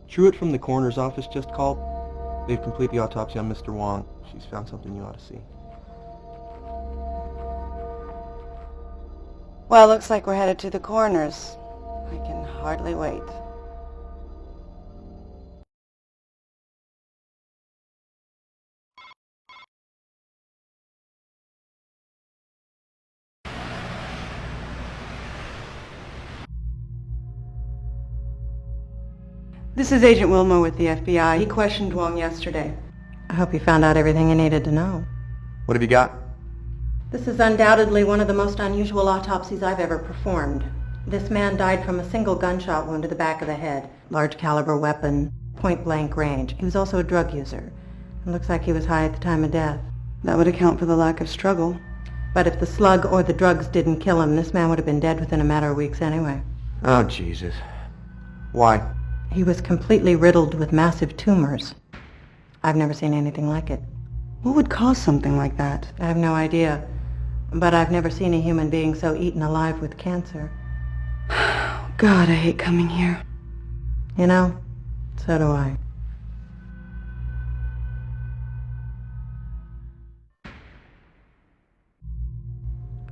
Truett from the coroner's office just called. They've completed the autopsy on Mr. Wong. She's found something you ought to see. Well, looks like we're headed to the coroner's. I can hardly wait. This is Agent Wilmore with the FBI. He questioned Wong yesterday. I hope you found out everything you needed to know. What have you got? This is undoubtedly one of the most unusual autopsies I've ever performed. This man died from a single gunshot wound to the back of the head. Large caliber weapon, point-blank range. He was also a drug user. It looks like he was high at the time of death. That would account for the lack of struggle. But if the slug or the drugs didn't kill him, this man would have been dead within a matter of weeks anyway. Oh, Jesus. Why? He was completely riddled with massive tumors. I've never seen anything like it. What would cause something like that? I have no idea. But I've never seen a human being so eaten alive with cancer. God, I hate coming here. You know, so do I.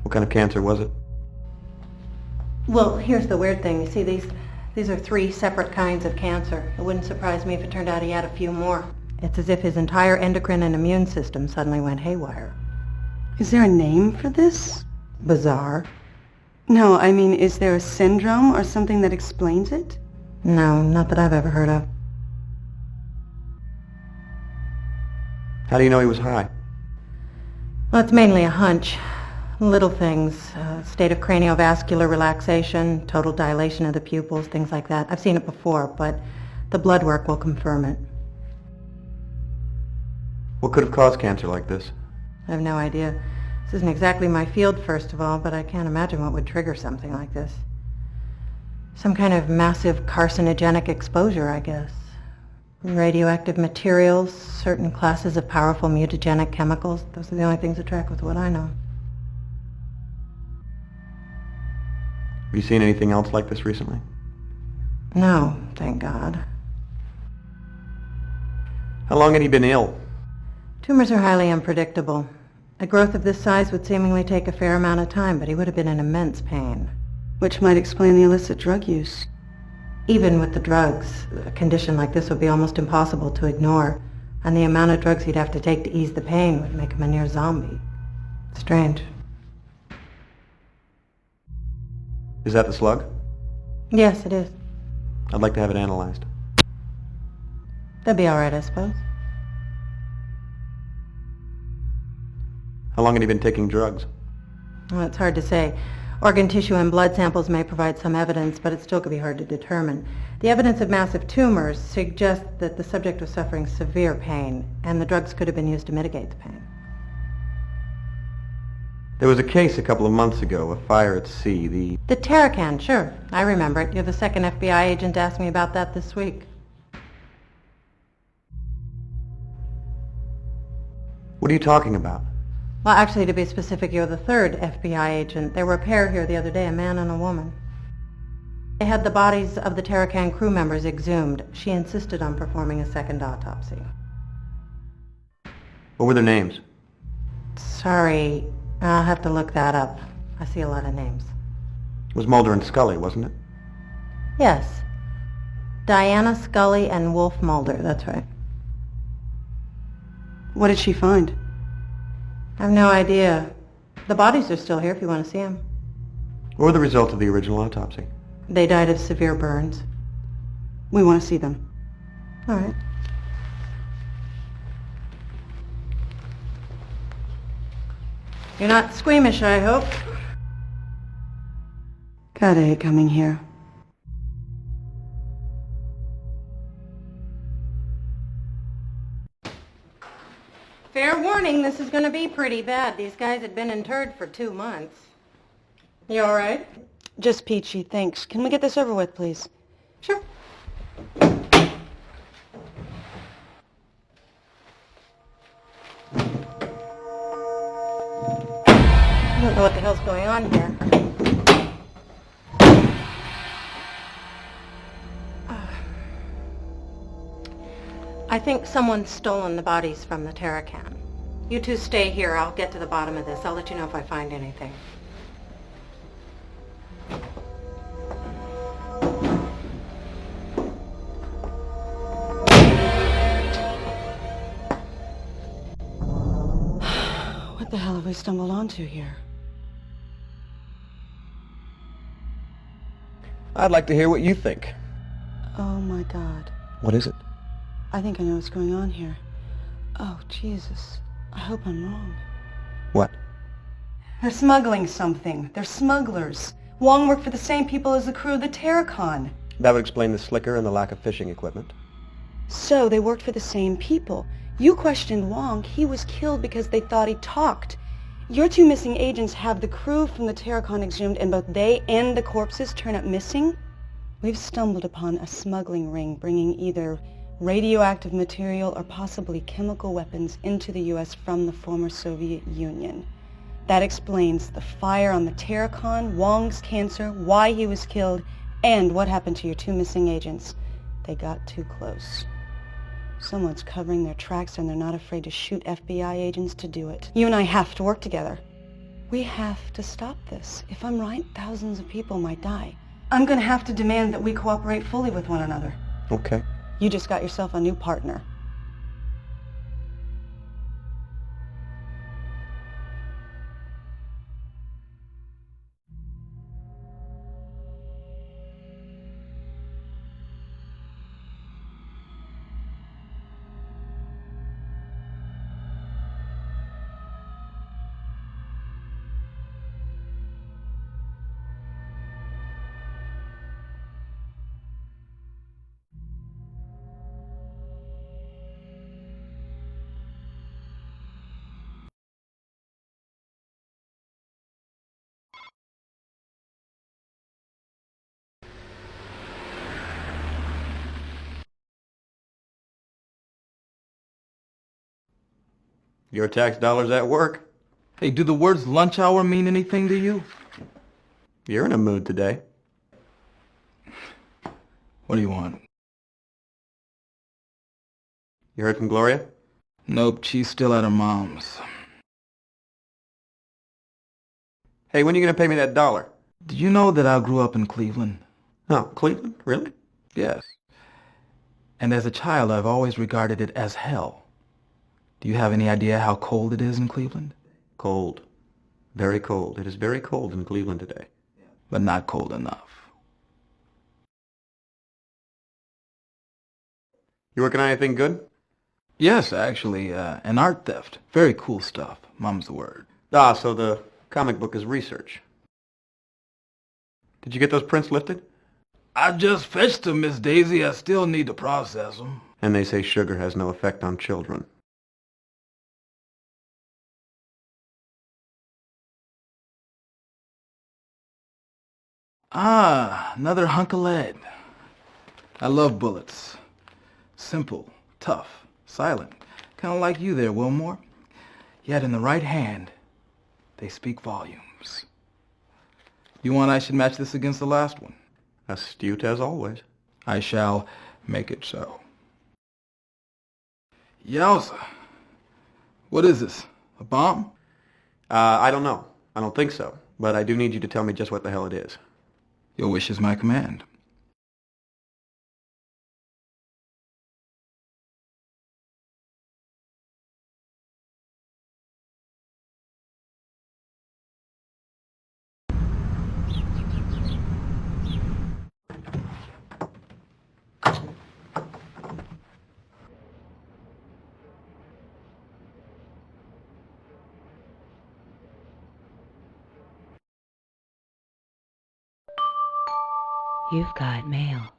What kind of cancer was it? Well, here's the weird thing. You see, these are 3 separate kinds of cancer. It wouldn't surprise me if it turned out he had a few more. It's as if his entire endocrine and immune system suddenly went haywire. Is there a name for this? Bizarre. No, I mean, is there a syndrome or something that explains it? No, not that I've ever heard of. How do you know he was high? Well, it's mainly a hunch. Little things. State of craniovascular relaxation, total dilation of the pupils, things like that. I've seen it before, but the blood work will confirm it. What could have caused cancer like this? I have no idea. This isn't exactly my field, first of all, but I can't imagine what would trigger something like this. Some kind of massive carcinogenic exposure, I guess. Radioactive materials, certain classes of powerful mutagenic chemicals. Those are the only things that track with what I know. Have you seen anything else like this recently? No, thank God. How long had he been ill? Tumors are highly unpredictable. A growth of this size would seemingly take a fair amount of time, but he would have been in immense pain. Which might explain the illicit drug use. Even with the drugs, a condition like this would be almost impossible to ignore, and the amount of drugs he'd have to take to ease the pain would make him a near zombie. Strange. Is that the slug? Yes, it is. I'd like to have it analyzed. That'd be all right, I suppose. How long had he been taking drugs? Well, it's hard to say. Organ tissue and blood samples may provide some evidence, but it still could be hard to determine. The evidence of massive tumors suggests that the subject was suffering severe pain, and the drugs could have been used to mitigate the pain. There was a case a couple of months ago, a fire at sea, The Terracan, sure. I remember it. You're the second FBI agent to ask me about that this week. What are you talking about? Well, actually, to be specific, you're the third FBI agent. There were a pair here the other day, a man and a woman. They had the bodies of the Terracan crew members exhumed. She insisted on performing a second autopsy. What were their names? Sorry, I'll have to look that up. I see a lot of names. It was Mulder and Scully, wasn't it? Yes. Diana Scully and Wolf Mulder, that's right. What did she find? I have no idea. The bodies are still here if you want to see them. What were the results of the original autopsy? They died of severe burns. We want to see them. All right. You're not squeamish, I hope. God, I hate coming here. Fair warning, this is going to be pretty bad. These guys had been interred for 2 months. You all right? Just peachy, thanks. Can we get this over with, please? Sure. I don't know what the hell's going on here. I think someone's stolen the bodies from the Terracan. You two stay here. I'll get to the bottom of this. I'll let you know if I find anything. What the hell have we stumbled onto here? I'd like to hear what you think. Oh my God. What is it? I think I know what's going on here. Oh, Jesus. I hope I'm wrong. What? They're smuggling something. They're smugglers. Wong worked for the same people as the crew of the Terracon. That would explain the slicker and the lack of fishing equipment. So they worked for the same people. You questioned Wong. He was killed because they thought he talked. Your two missing agents have the crew from the Terracon exhumed, and both they and the corpses turn up missing? We've stumbled upon a smuggling ring bringing either radioactive material or possibly chemical weapons into the U.S. from the former Soviet Union. That explains the fire on the Terracon, Wong's cancer, why he was killed, and what happened to your two missing agents. They got too close. Someone's covering their tracks, and they're not afraid to shoot FBI agents to do it. You and I have to work together. We have to stop this. If I'm right, thousands of people might die. I'm going to have to demand that we cooperate fully with one another. Okay. You just got yourself a new partner. Your tax dollars at work. Hey, do the words lunch hour mean anything to you? You're in a mood today. What do you want? You heard from Gloria? Nope, she's still at her mom's. Hey, when are you going to pay me that $1? Did you know that I grew up in Cleveland? Oh, Cleveland? Really? Yes. And as a child, I've always regarded it as hell. Do you have any idea how cold it is in Cleveland? Cold. Very cold. It is very cold in Cleveland today. But not cold enough. You working on anything good? Yes, actually, an art theft. Very cool stuff. Mum's the word. Ah, so the comic book is research. Did you get those prints lifted? I just fetched them, Miss Daisy. I still need to process them. And they say sugar has no effect on children. Ah, another hunk of lead. I love bullets. Simple, tough, silent. Kind of like you there, Wilmore. Yet in the right hand, they speak volumes. You want I should match this against the last one? Astute as always. I shall make it so. Yowza. What is this? A bomb? I don't know. I don't think so. But I do need you to tell me just what the hell it is. Your wish is my command. You've got mail.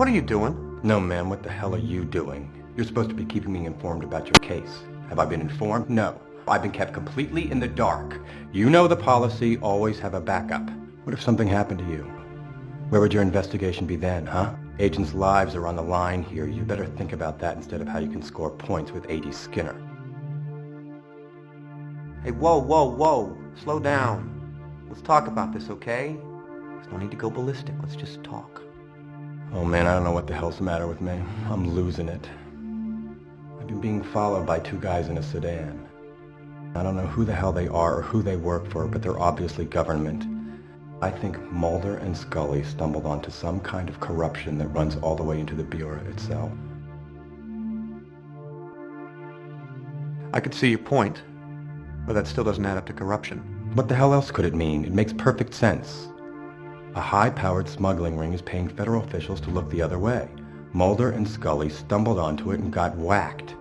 What are you doing? No, man, what the hell are you doing? You're supposed to be keeping me informed about your case. Have I been informed? No. I've been kept completely in the dark. You know the policy, always have a backup. What if something happened to you? Where would your investigation be then, huh? Agents' lives are on the line here. You better think about that instead of how you can score points with A.D. Skinner. Hey, whoa, whoa, whoa. Slow down. Let's talk about this, okay? There's no need to go ballistic. Let's just talk. Oh man, I don't know what the hell's the matter with me. I'm losing it. I've been being followed by two guys in a sedan. I don't know who the hell they are or who they work for, but they're obviously government. I think Mulder and Scully stumbled onto some kind of corruption that runs all the way into the Bureau itself. I could see your point, but that still doesn't add up to corruption. What the hell else could it mean? It makes perfect sense. A high-powered smuggling ring is paying federal officials to look the other way. Mulder and Scully stumbled onto it and got whacked.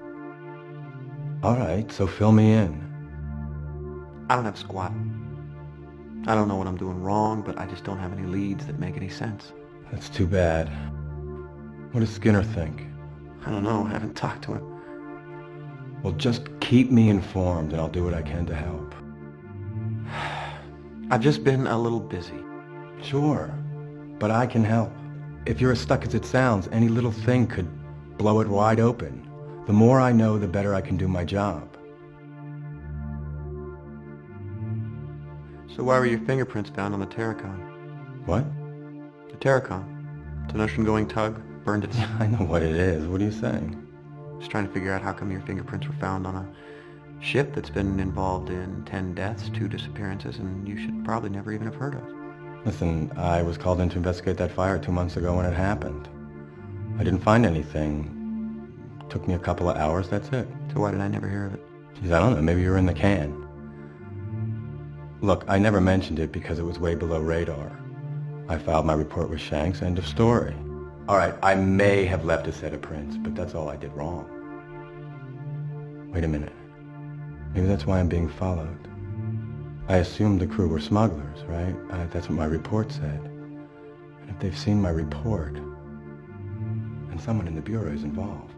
All right, so fill me in. I don't have squat. I don't know what I'm doing wrong, but I just don't have any leads that make any sense. That's too bad. What does Skinner think? I don't know. I haven't talked to him. Well, just keep me informed and I'll do what I can to help. I've just been a little busy. Sure, but I can help. If you're as stuck as it sounds, any little thing could blow it wide open. The more I know, the better I can do my job. So why were your fingerprints found on the Terracon? What? The Terracon. It's an ocean-going tug. Burned its... I know what it is. What are you saying? Just trying to figure out how come your fingerprints were found on a ship that's been involved in 10 deaths, 2 disappearances, and you should probably never even have heard of. Listen, I was called in to investigate that fire 2 months ago when it happened. I didn't find anything. Took me a couple of hours, that's it. So why did I never hear of it? Geez, I don't know, maybe you were in the can. Look, I never mentioned it because it was way below radar. I filed my report with Shanks, end of story. Alright, I may have left a set of prints, but that's all I did wrong. Wait a minute. Maybe that's why I'm being followed. I assumed the crew were smugglers, right? That's what my report said. And if they've seen my report, then someone in the Bureau is involved.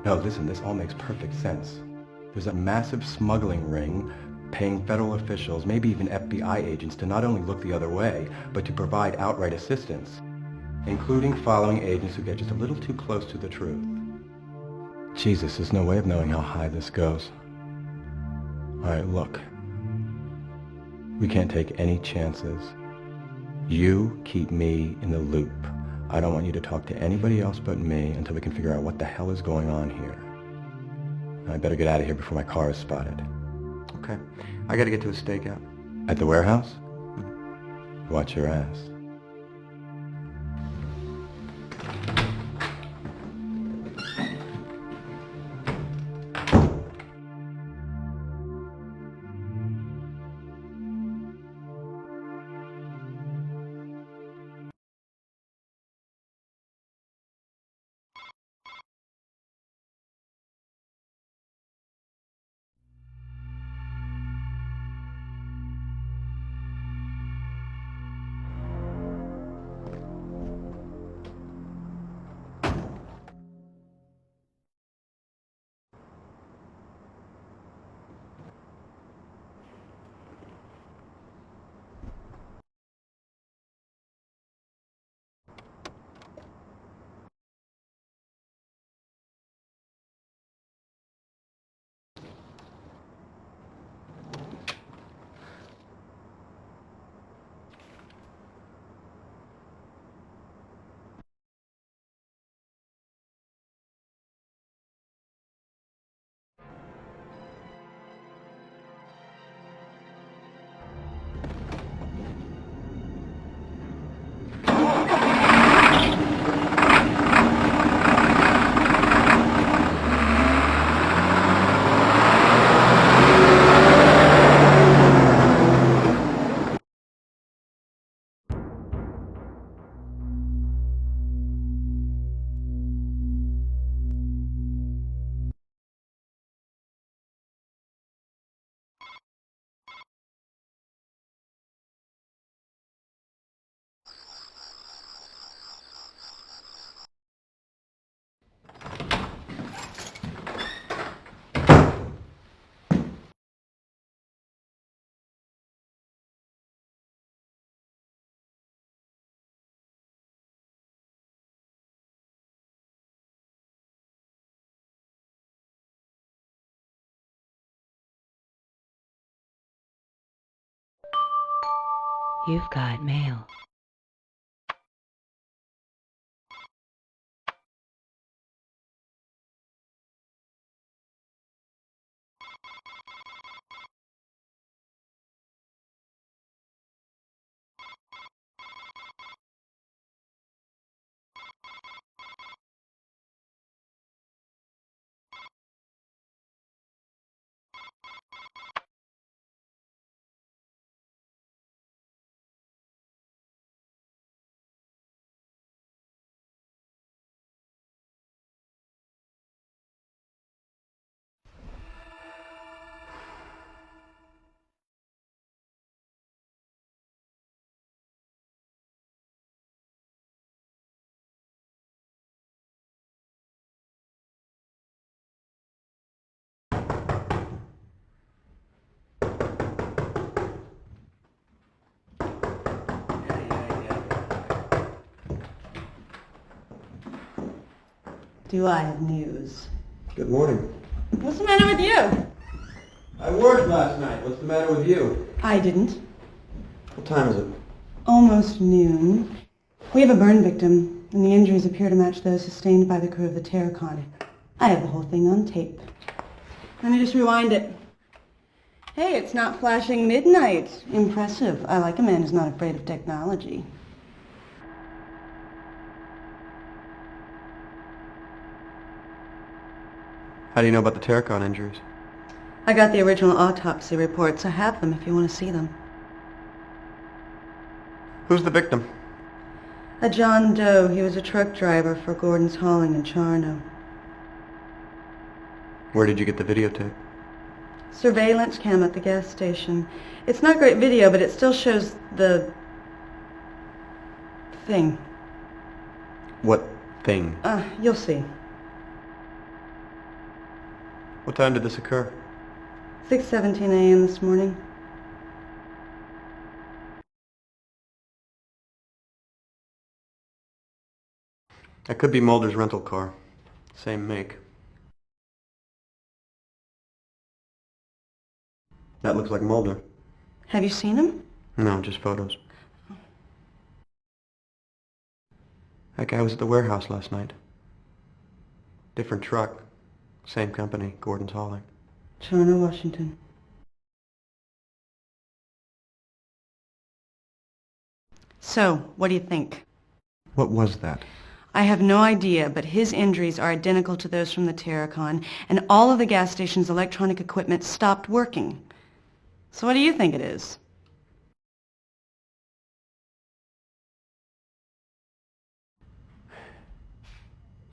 No, listen, this all makes perfect sense. There's a massive smuggling ring paying federal officials, maybe even FBI agents, to not only look the other way, but to provide outright assistance, including following agents who get just a little too close to the truth. Jesus, there's no way of knowing how high this goes. Alright, look. We can't take any chances. You keep me in the loop. I don't want you to talk to anybody else but me until we can figure out what the hell is going on here. I better get out of here before my car is spotted. Okay. I gotta get to a stakeout. At the warehouse? Watch your ass. You've got mail. Do I have news? Good morning. What's the matter with you? I worked last night. What's the matter with you? I didn't. What time is it? Almost noon. We have a burn victim, and the injuries appear to match those sustained by the crew of the Terracon. I have the whole thing on tape. Let me just rewind it. Hey, it's not flashing midnight. Impressive. I like a man who's not afraid of technology. How do you know about the Terracon injuries? I got the original autopsy reports. I have them if you want to see them. Who's the victim? A John Doe. He was a truck driver for Gordon's Hauling in Charno. Where did you get the videotape? Surveillance cam at the gas station. It's not great video, but it still shows the thing. What thing? You'll see. What time did this occur? 6:17 a.m. this morning. That could be Mulder's rental car. Same make. That looks like Mulder. Have you seen him? No, just photos. That guy was at the warehouse last night. Different truck. Same company, Gordon's Hauling. Charno, Washington. So, what do you think? What was that? I have no idea, but his injuries are identical to those from the Terracon, and all of the gas station's electronic equipment stopped working. So what do you think it is?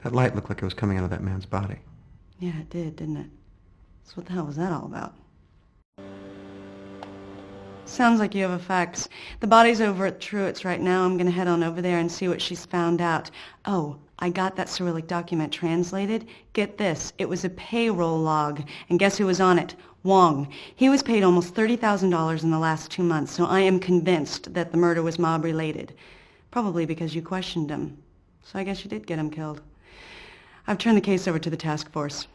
That light looked like it was coming out of that man's body. Yeah, it did, didn't it? So what the hell was that all about? Sounds like you have a fax. The body's over at Truett's right now. I'm going to head on over there and see what she's found out. Oh, I got that Cyrillic document translated. Get this. It was a payroll log. And guess who was on it? Wong. He was paid almost $30,000 in the last 2 months, so I am convinced that the murder was mob-related. Probably because you questioned him. So I guess you did get him killed. I've turned the case over to the task force.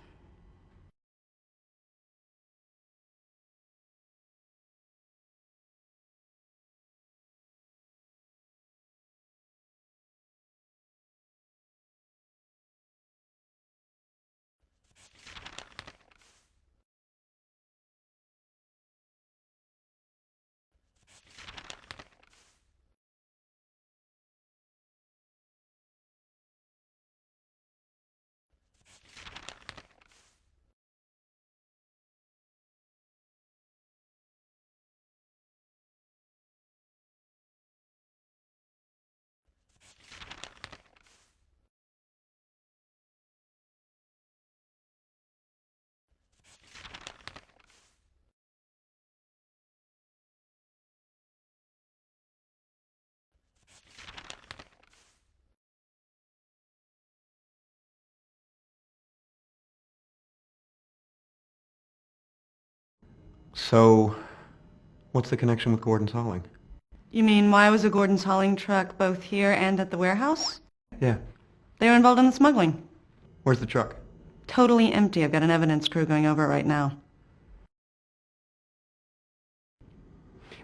So, what's the connection with Gordon's Hauling? You mean why was a Gordon's Hauling truck both here and at the warehouse? Yeah. They were involved in the smuggling. Where's the truck? Totally empty. I've got an evidence crew going over it right now.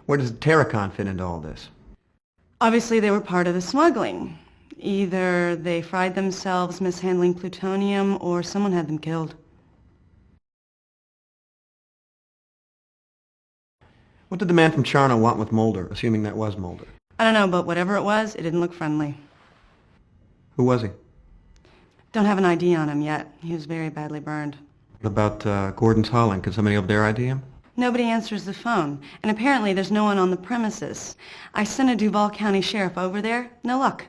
Where does Terracon fit into all this? Obviously, they were part of the smuggling. Either they fried themselves mishandling plutonium, or someone had them killed. What did the man from Charno want with Mulder, assuming that was Mulder? I don't know, but whatever it was, it didn't look friendly. Who was he? Don't have an ID on him yet. He was very badly burned. What about Gordon's Holland? Can somebody over there ID him? Nobody answers the phone, and apparently there's no one on the premises. I sent a Duval County sheriff over there. No luck.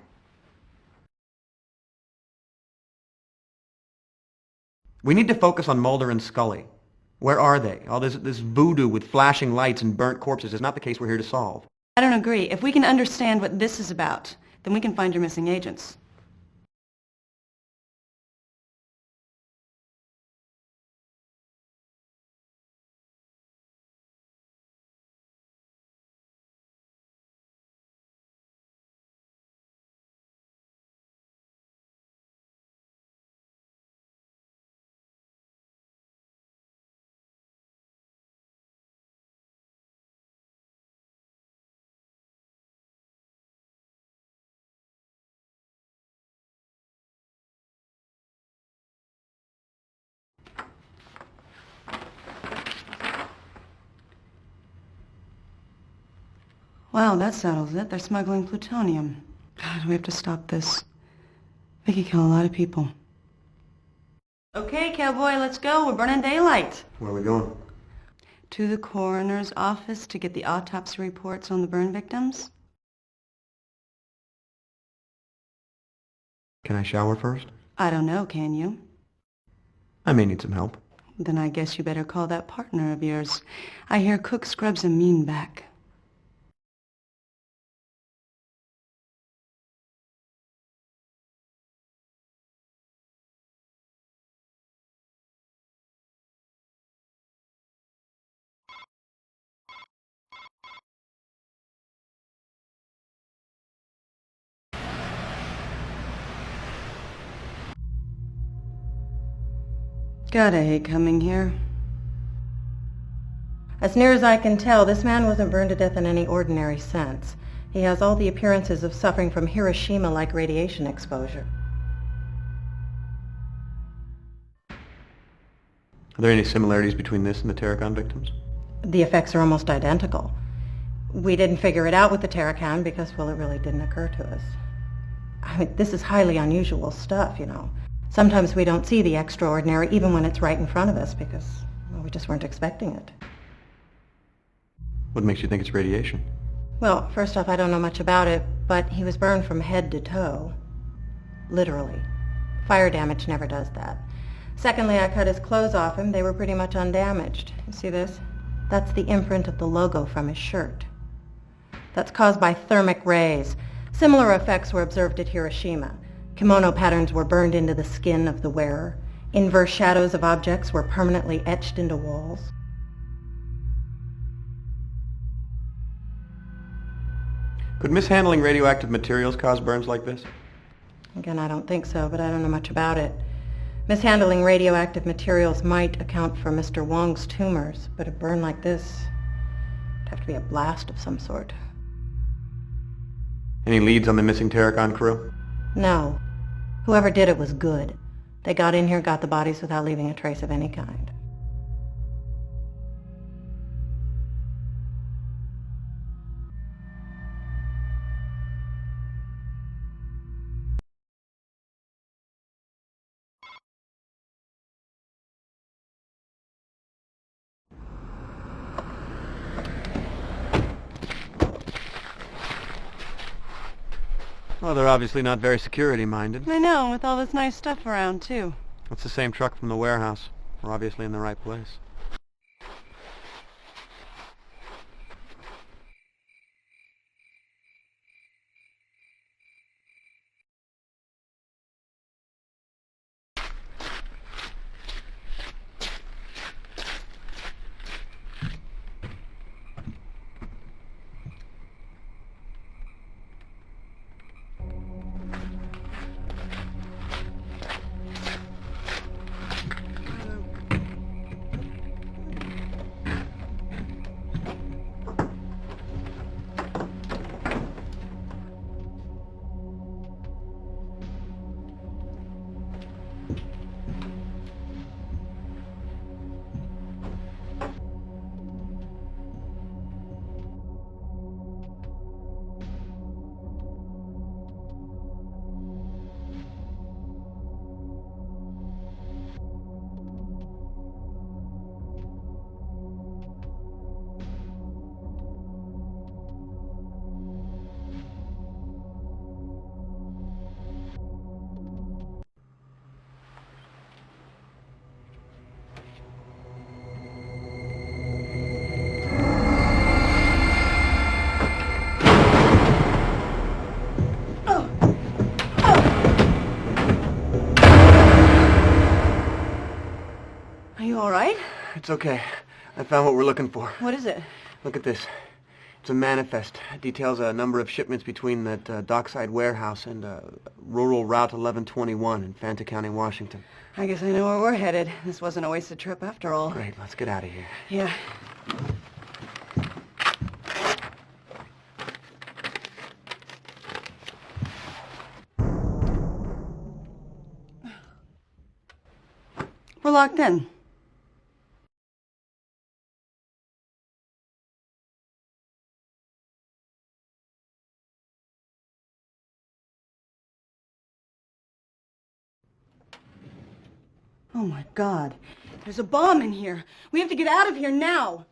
We need to focus on Mulder and Scully. Where are they? All this voodoo with flashing lights and burnt corpses is not the case we're here to solve. I don't agree. If we can understand what this is about, then we can find your missing agents. Well, that settles it. They're smuggling plutonium. God, we have to stop this. They could kill a lot of people. Okay, cowboy, let's go. We're burning daylight. Where are we going? To the coroner's office to get the autopsy reports on the burn victims. Can I shower first? I don't know, can you? I may need some help. Then I guess you better call that partner of yours. I hear Cook scrubs a mean back. God, I hate coming here. As near as I can tell, this man wasn't burned to death in any ordinary sense. He has all the appearances of suffering from Hiroshima-like radiation exposure. Are there any similarities between this and the Terracon victims? The effects are almost identical. We didn't figure it out with the Terracon because, well, it really didn't occur to us. I mean, this is highly unusual stuff, you know. Sometimes we don't see the extraordinary even when it's right in front of us because, well, we just weren't expecting it. What makes you think it's radiation? Well, first off, I don't know much about it, but he was burned from head to toe. Literally. Fire damage never does that. Secondly, I cut his clothes off him. They were pretty much undamaged. You see this? That's the imprint of the logo from his shirt. That's caused by thermic rays. Similar effects were observed at Hiroshima. Kimono patterns were burned into the skin of the wearer. Inverse shadows of objects were permanently etched into walls. Could mishandling radioactive materials cause burns like this? Again, I don't think so, but I don't know much about it. Mishandling radioactive materials might account for Mr. Wong's tumors, but a burn like this would have to be a blast of some sort. Any leads on the missing Terracon crew? No. Whoever did it was good. They got in here, got the bodies without leaving a trace of any kind. Well, they're obviously not very security-minded. I know, with all this nice stuff around, too. That's the same truck from the warehouse. We're obviously in the right place. It's okay. I found what we're looking for. What is it? Look at this. It's a manifest. It details a number of shipments between that dockside warehouse and rural Route 1121 in Fanta County, Washington. I guess I know where we're headed. This wasn't a wasted trip after all. Great, let's get out of here. Yeah. We're locked in. Oh my God. There's a bomb in here. We have to get out of here now.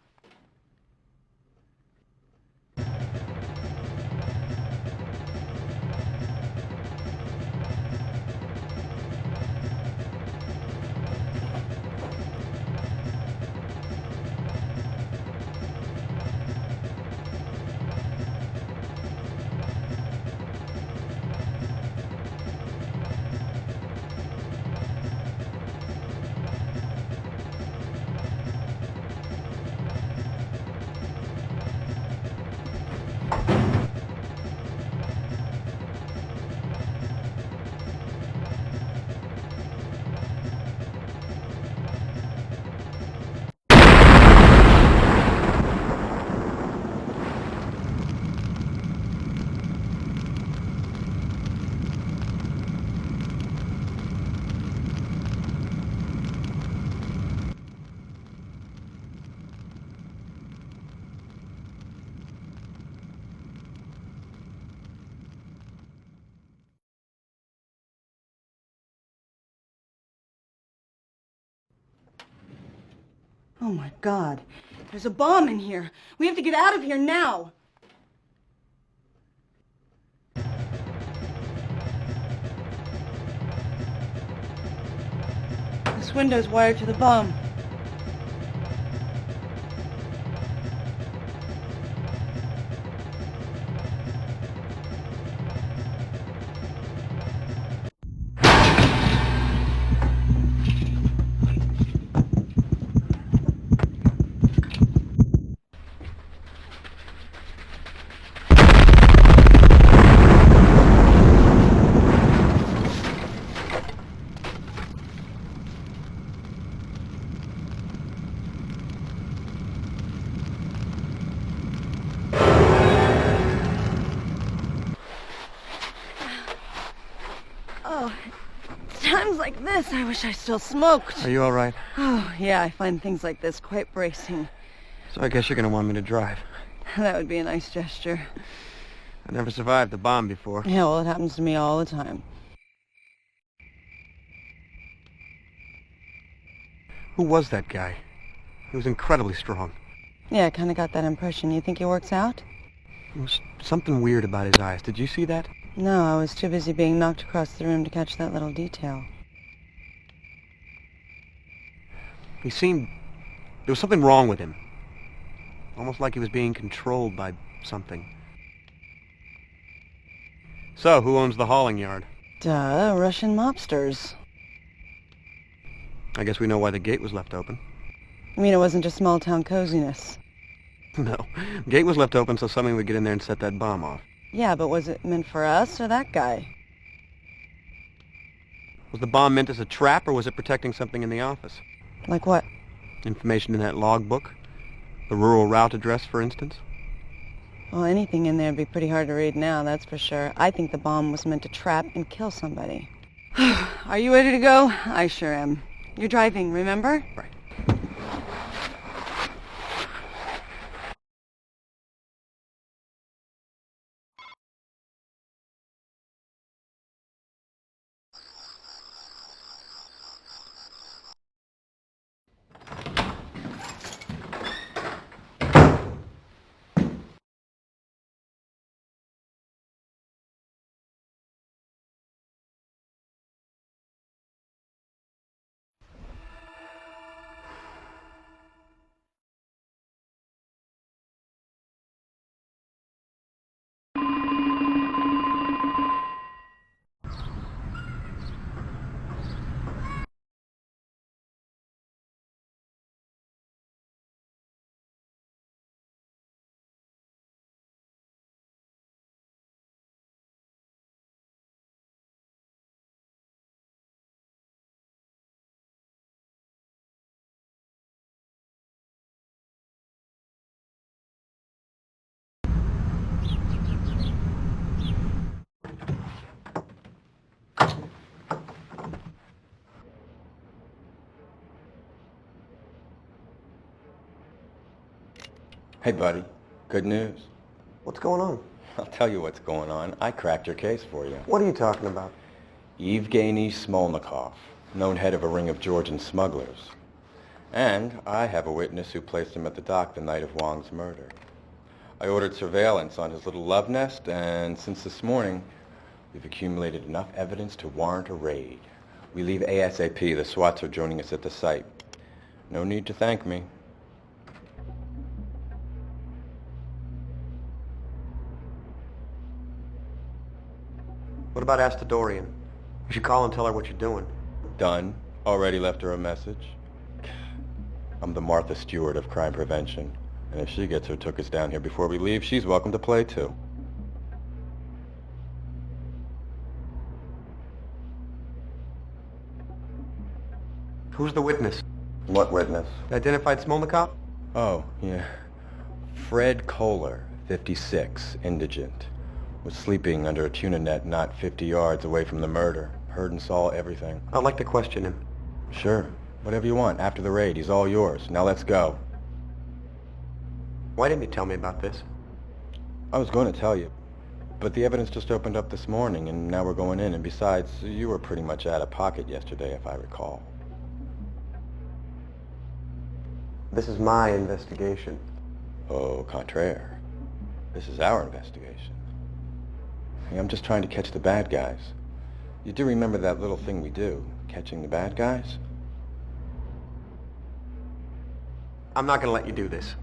Oh my God. There's a bomb in here. We have to get out of here now. This window's wired to the bomb. Times like this, I wish I still smoked. Are you all right? Oh, yeah, I find things like this quite bracing. So I guess you're going to want me to drive. That would be a nice gesture. I never survived the bomb before. Yeah, well, it happens to me all the time. Who was that guy? He was incredibly strong. Yeah, I kind of got that impression. You think he works out? There was something weird about his eyes. Did you see that? No, I was too busy being knocked across the room to catch that little detail. He seemed... There was something wrong with him. Almost like he was being controlled by something. So, who owns the hauling yard? Duh, Russian mobsters. I guess we know why the gate was left open. I mean, it wasn't just small-town coziness. No. The gate was left open so somebody would get in there and set that bomb off. Yeah, but was it meant for us or that guy? Was the bomb meant as a trap, or was it protecting something in the office? Like what? Information in that logbook? The rural route address, for instance? Well, anything in there would be pretty hard to read now, that's for sure. I think the bomb was meant to trap and kill somebody. Are you ready to go? I sure am. You're driving, remember? Right. Hey, buddy. Good news. What's going on? I'll tell you what's going on. I cracked your case for you. What are you talking about? Evgeny Smolnikov, known head of a ring of Georgian smugglers. And I have a witness who placed him at the dock the night of Wong's murder. I ordered surveillance on his little love nest, and since this morning, we've accumulated enough evidence to warrant a raid. We leave ASAP. The SWATs are joining us at the site. No need to thank me. What about Astadorian? You should call and tell her what you're doing. Done. Already left her a message. I'm the Martha Stewart of crime prevention. And if she gets her took us down here before we leave, she's welcome to play too. Who's the witness? What witness? The identified Smolnikov? Oh, yeah. Fred Kohler, 56, indigent. Was sleeping under a tuna net not 50 yards away from the murder. Heard and saw everything. I'd like to question him. Sure. Whatever you want. After the raid, he's all yours. Now let's go. Why didn't you tell me about this? I was going to tell you, but the evidence just opened up this morning, and now we're going in, and besides, you were pretty much out of pocket yesterday, if I recall. This is my investigation. Au contraire. This is our investigation. Hey, I'm just trying to catch the bad guys. You do remember that little thing we do, catching the bad guys? I'm not gonna let you do this.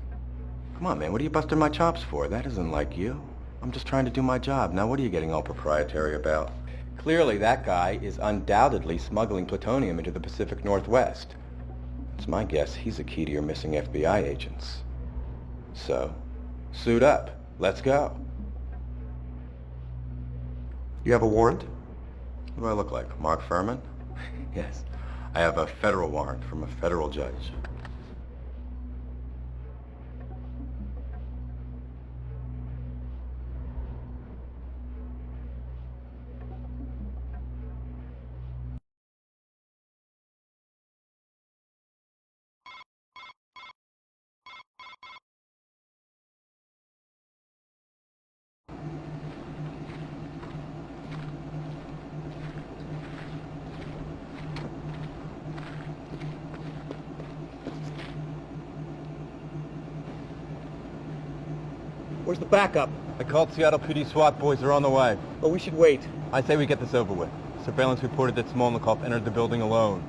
Come on, man, what are you busting my chops for? That isn't like you. I'm just trying to do my job. Now, what are you getting all proprietary about? Clearly, that guy is undoubtedly smuggling plutonium into the Pacific Northwest. It's my guess he's a key to your missing FBI agents. So, suit up. Let's go. You have a warrant? What do I look like? Mark Furman? Yes. I have a federal warrant from a federal judge. Where's the backup? I called Seattle PD SWAT boys. They're on the way. Oh, we should wait. I say we get this over with. Surveillance reported that Smolnikov entered the building alone.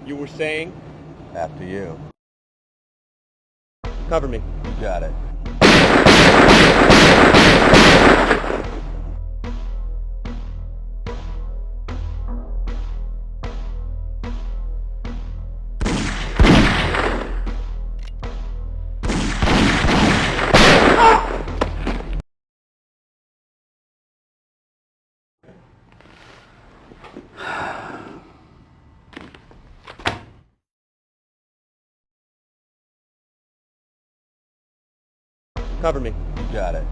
You were saying? After you. Cover me. You got it. Cover me. You got it.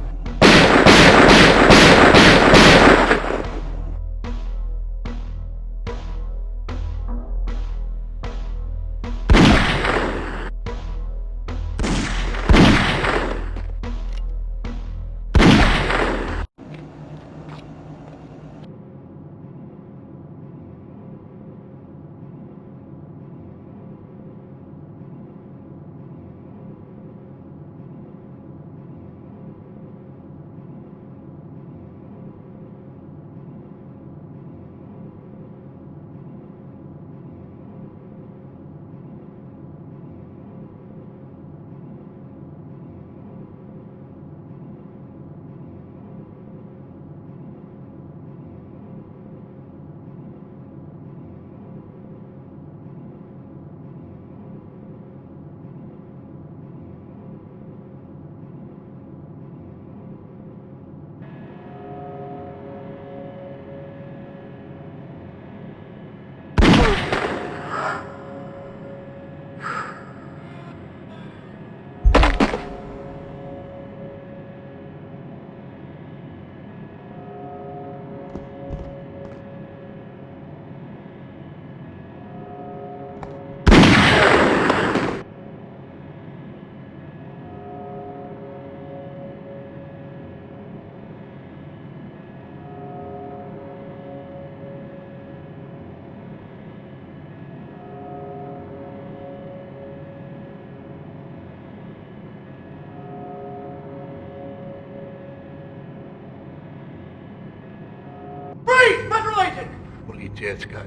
blazing? Полицейская.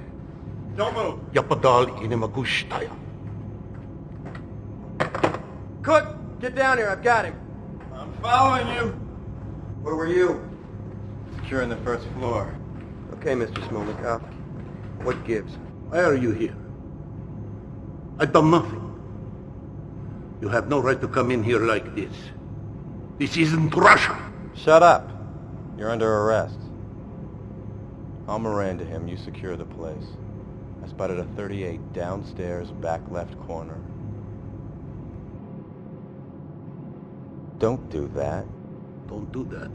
Don't move. Я подал и не могу считать. Cook, get down here. I've got him. I'm following you. Where were you? Securing the first floor. Okay, Mr. Smolnikov. What gives? Why are you here? I've done nothing. You have no right to come in here like this. This isn't Russia. Shut up. You're under arrest. I'll Miranda him. You secure the place. I spotted a 38 downstairs, back left corner. Don't do that. Don't do that.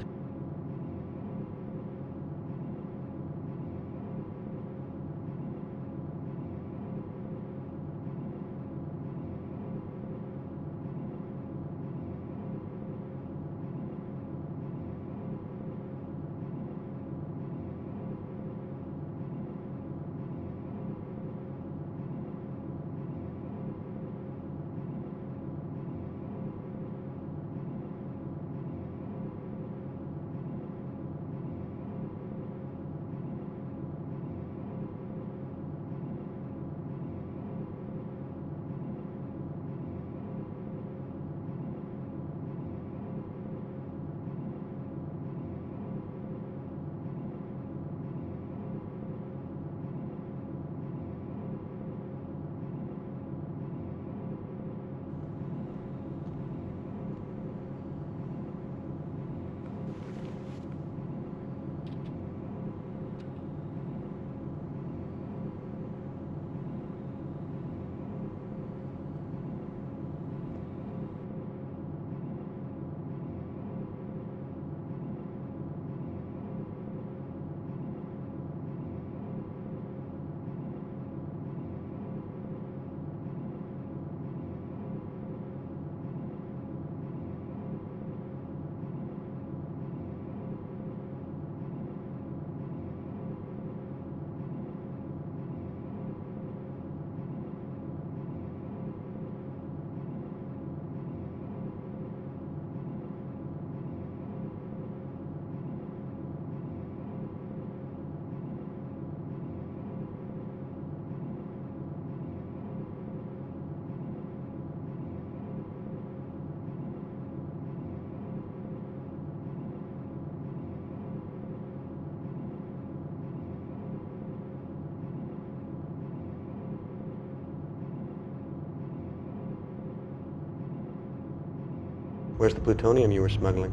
Where's the plutonium you were smuggling?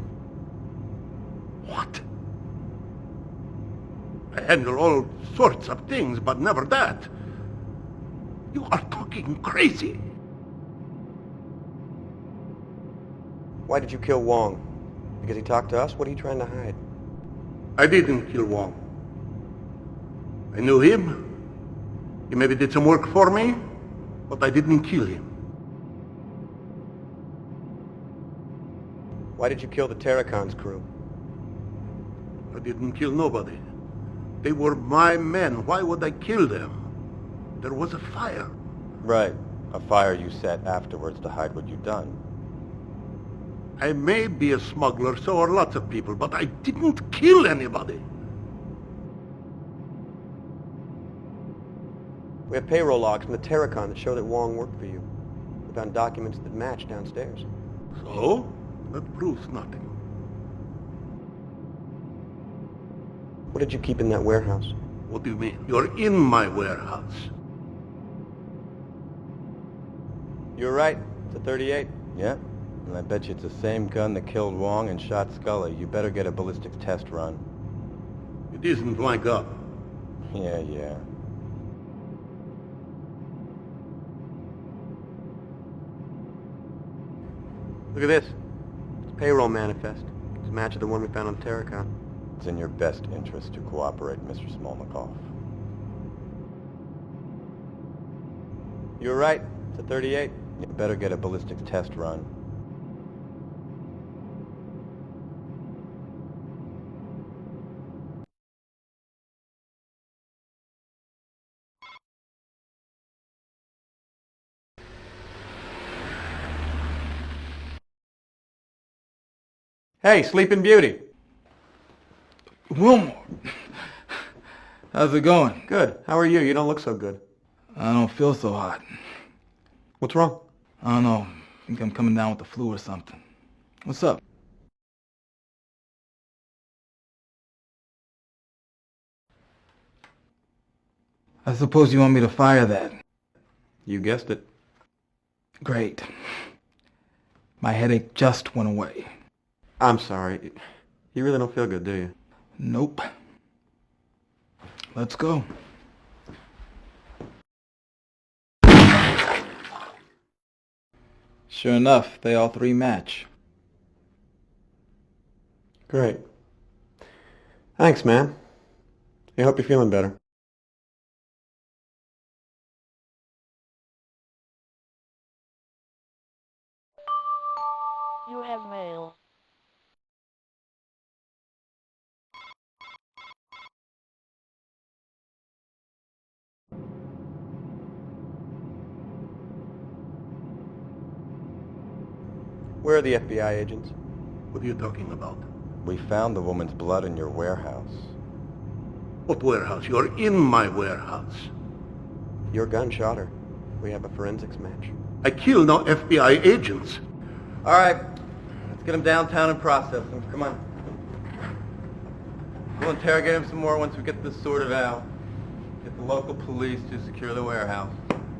What? I handle all sorts of things, but never that. You are talking crazy. Why did you kill Wong? Because he talked to us? What are you trying to hide? I didn't kill Wong. I knew him. He maybe did some work for me, but I didn't kill him. Why did you kill the Terracon's crew? I didn't kill nobody. They were my men. Why would I kill them? There was a fire. Right. A fire you set afterwards to hide what you'd done. I may be a smuggler, so are lots of people, but I didn't kill anybody. We have payroll logs from the Terracon that show that Wong worked for you. We found documents that match downstairs. So? That proves nothing. What did you keep in that warehouse? What do you mean? You're in my warehouse. You're right. It's a 38. Yeah. And I bet you it's the same gun that killed Wong and shot Scully. You better get a ballistics test run. It isn't my gun. Yeah. Look at this. It's a payroll manifest. It's a match of the one we found on Terracon. It's in your best interest to cooperate, Mr. Smolnikov. You're right. It's a 38. You better get a ballistics test run. Hey, Sleeping Beauty. Wilmore. How's it going? Good. How are you? You don't look so good. I don't feel so hot. What's wrong? I don't know. I think I'm coming down with the flu or something. What's up? I suppose you want me to fire that. You guessed it. Great. My headache just went away. I'm sorry. You really don't feel good, do you? Nope. Let's go. Sure enough, they all three match. Great. Thanks, man. I hope you're feeling better. You have mail. Where are the FBI agents? What are you talking about? We found the woman's blood in your warehouse. What warehouse? You're in my warehouse. Your gun shot her. We have a forensics match. I kill no FBI agents. All right. Let's get him downtown and process him. Come on. We'll interrogate him some more once we get this sorted out. Get the local police to secure the warehouse.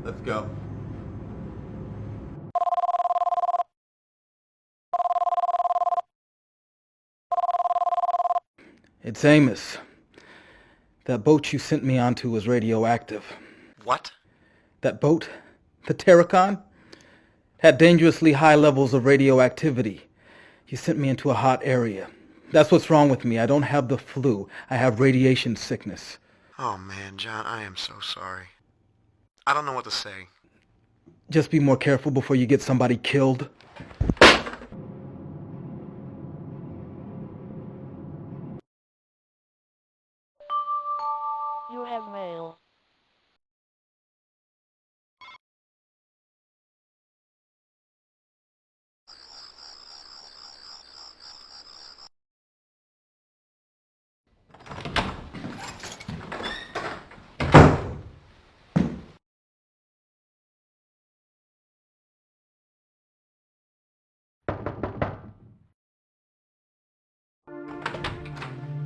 Let's go. It's Amos. That boat you sent me onto was radioactive. What? That boat, the Terracon, had dangerously high levels of radioactivity. You sent me into a hot area. That's what's wrong with me. I don't have the flu. I have radiation sickness. Oh, man, John, I am so sorry. I don't know what to say. Just be more careful before you get somebody killed. You have mail.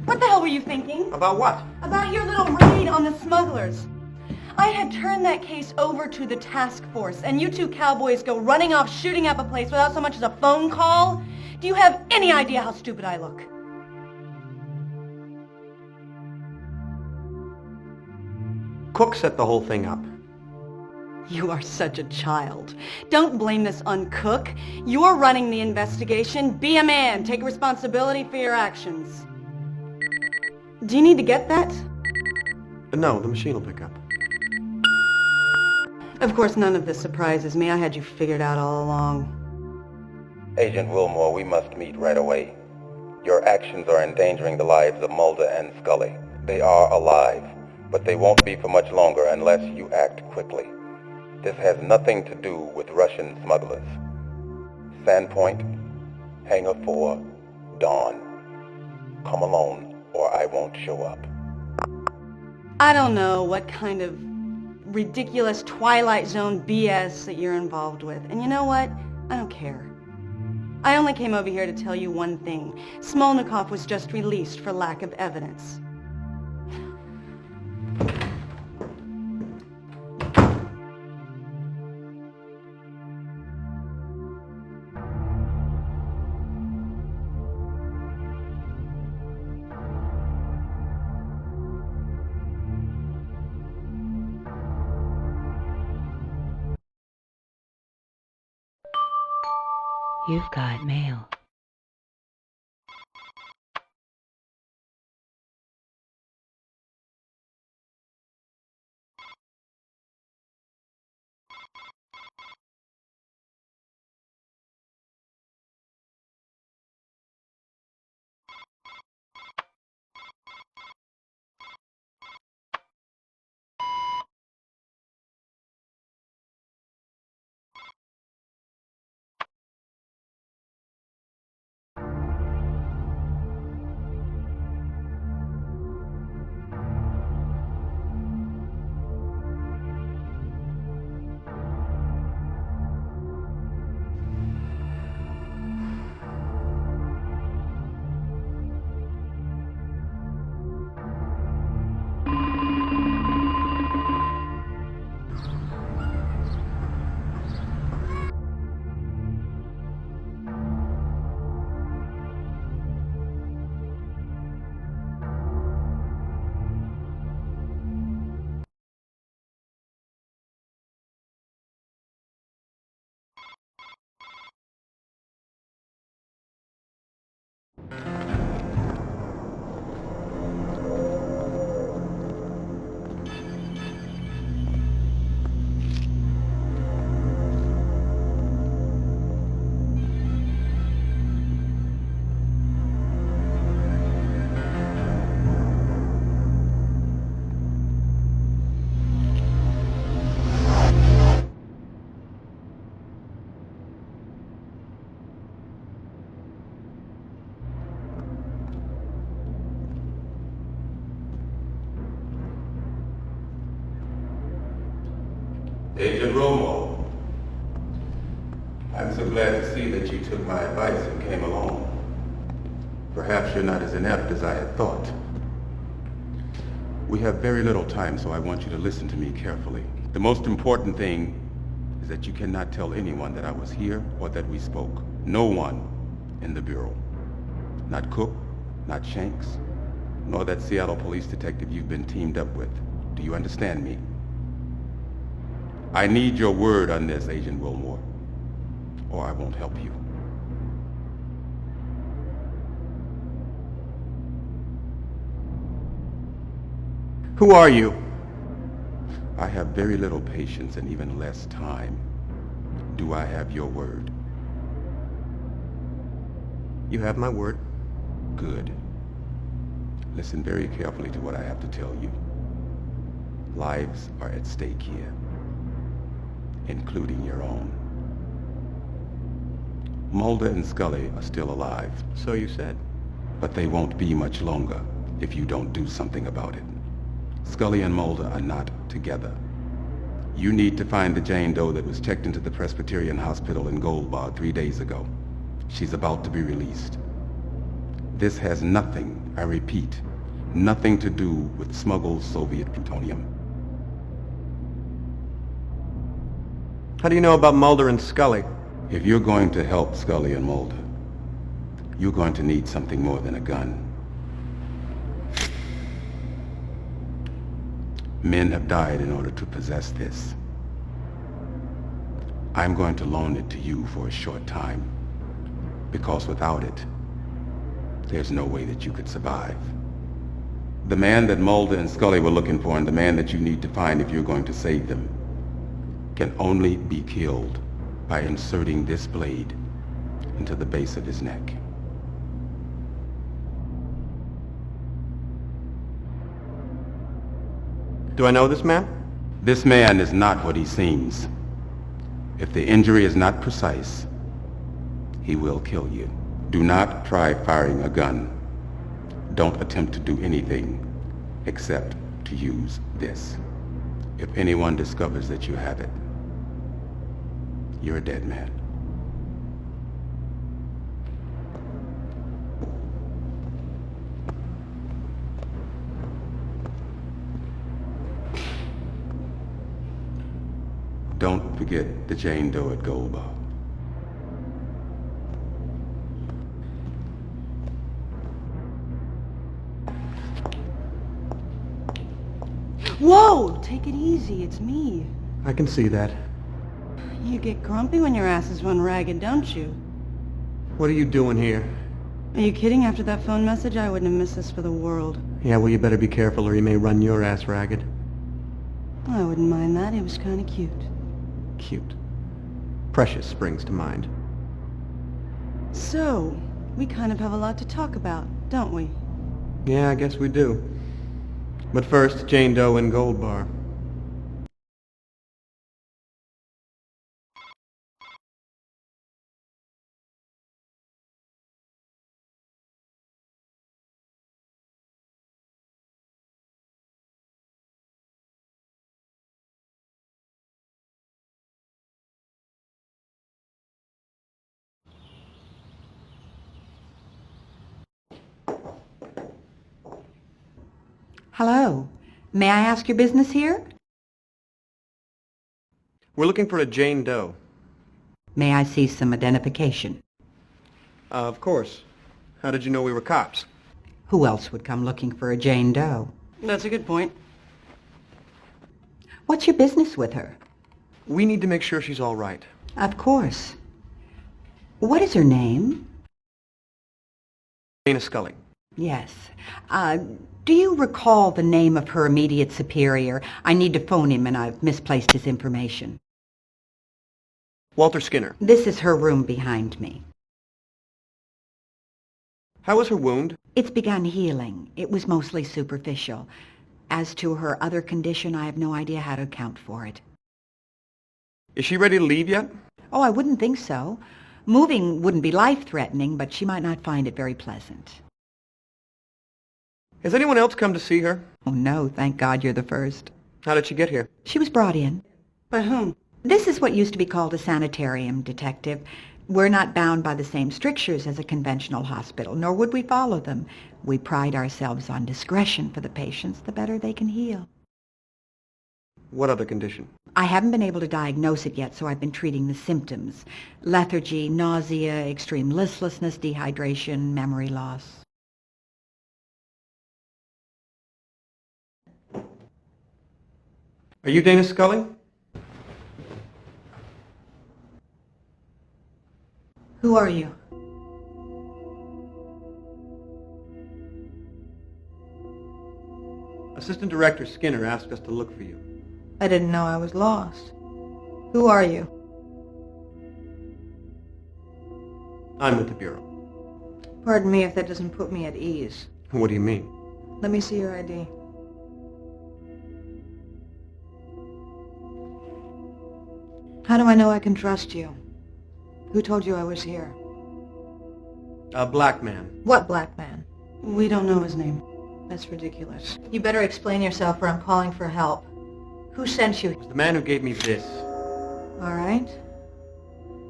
What the hell were you thinking? About what? About your little raid on the smugglers. I had turned that case over to the task force, and you two cowboys go running off shooting up a place without so much as a phone call? Do you have any idea how stupid I look? Cook set the whole thing up. You are such a child. Don't blame this on Cook. You're running the investigation. Be a man. Take responsibility for your actions. Do you need to get that? No, the machine will pick up. Of course, none of this surprises me. I had you figured out all along. Agent Wilmore, we must meet right away. Your actions are endangering the lives of Mulder and Scully. They are alive, but they won't be for much longer unless you act quickly. This has nothing to do with Russian smugglers. Sandpoint, Hangar 4, dawn. Come alone, or I won't show up. I don't know what kind of ridiculous Twilight Zone BS that you're involved with. And you know what? I don't care. I only came over here to tell you one thing. Smolnikov was just released for lack of evidence. You've got mail. Agent Romo, I'm so glad to see that you took my advice and came along. Perhaps you're not as inept as I had thought. We have very little time, so I want you to listen to me carefully. The most important thing is that you cannot tell anyone that I was here or that we spoke. No one in the Bureau. Not Cook, not Shanks, nor that Seattle police detective you've been teamed up with. Do you understand me? I need your word on this, Agent Wilmore, or I won't help you. Who are you? I have very little patience and even less time. Do I have your word? You have my word. Good. Listen very carefully to what I have to tell you. Lives are at stake here, including your own. Mulder and Scully are still alive. So you said. But they won't be much longer if you don't do something about it. Scully and Mulder are not together. You need to find the Jane Doe that was checked into the Presbyterian Hospital in Gold Bar 3 days ago. She's about to be released. This has nothing, I repeat, nothing to do with smuggled Soviet plutonium. How do you know about Mulder and Scully? If you're going to help Scully and Mulder, you're going to need something more than a gun. Men have died in order to possess this. I'm going to loan it to you for a short time, because without it, there's no way that you could survive. The man that Mulder and Scully were looking for and the man that you need to find if you're going to save them can only be killed by inserting this blade into the base of his neck. Do I know this man? This man is not what he seems. If the injury is not precise, he will kill you. Do not try firing a gun. Don't attempt to do anything except to use this. If anyone discovers that you have it, you're a dead man. Don't forget the Jane Doe at Gold Bar. Whoa! Take it easy, it's me. I can see that. You get grumpy when your asses run ragged, don't you? What are you doing here? Are you kidding? After that phone message, I wouldn't have missed this for the world. Yeah, well, you better be careful or he may run your ass ragged. I wouldn't mind that. It was kind of cute. Cute. Precious springs to mind. So, we kind of have a lot to talk about, don't we? Yeah, I guess we do. But first, Jane Doe and Gold Bar. Hello. May I ask your business here? We're looking for a Jane Doe. May I see some identification? Of course. How did you know we were cops? Who else would come looking for a Jane Doe? That's a good point. What's your business with her? We need to make sure she's all right. Of course. What is her name? Dana Scully. Yes. Do you recall the name of her immediate superior? I need to phone him and I've misplaced his information. Walter Skinner. This is her room behind me. How was her wound? It's begun healing. It was mostly superficial. As to her other condition, I have no idea how to account for it. Is she ready to leave yet? Oh, I wouldn't think so. Moving wouldn't be life-threatening, but she might not find it very pleasant. Has anyone else come to see her? Oh, no, thank God you're the first. How did she get here? She was brought in. But whom? This is what used to be called a sanitarium, Detective. We're not bound by the same strictures as a conventional hospital, nor would we follow them. We pride ourselves on discretion for the patients, the better they can heal. What other condition? I haven't been able to diagnose it yet, so I've been treating the symptoms. Lethargy, nausea, extreme listlessness, dehydration, memory loss. Are you Dana Scully? Who are you? Assistant Director Skinner asked us to look for you. I didn't know I was lost. Who are you? I'm with the Bureau. Pardon me if that doesn't put me at ease. What do you mean? Let me see your ID. How do I know I can trust you? Who told you I was here? A black man. What black man? We don't know his name. That's ridiculous. You better explain yourself or I'm calling for help. Who sent you? It was the man who gave me this. All right.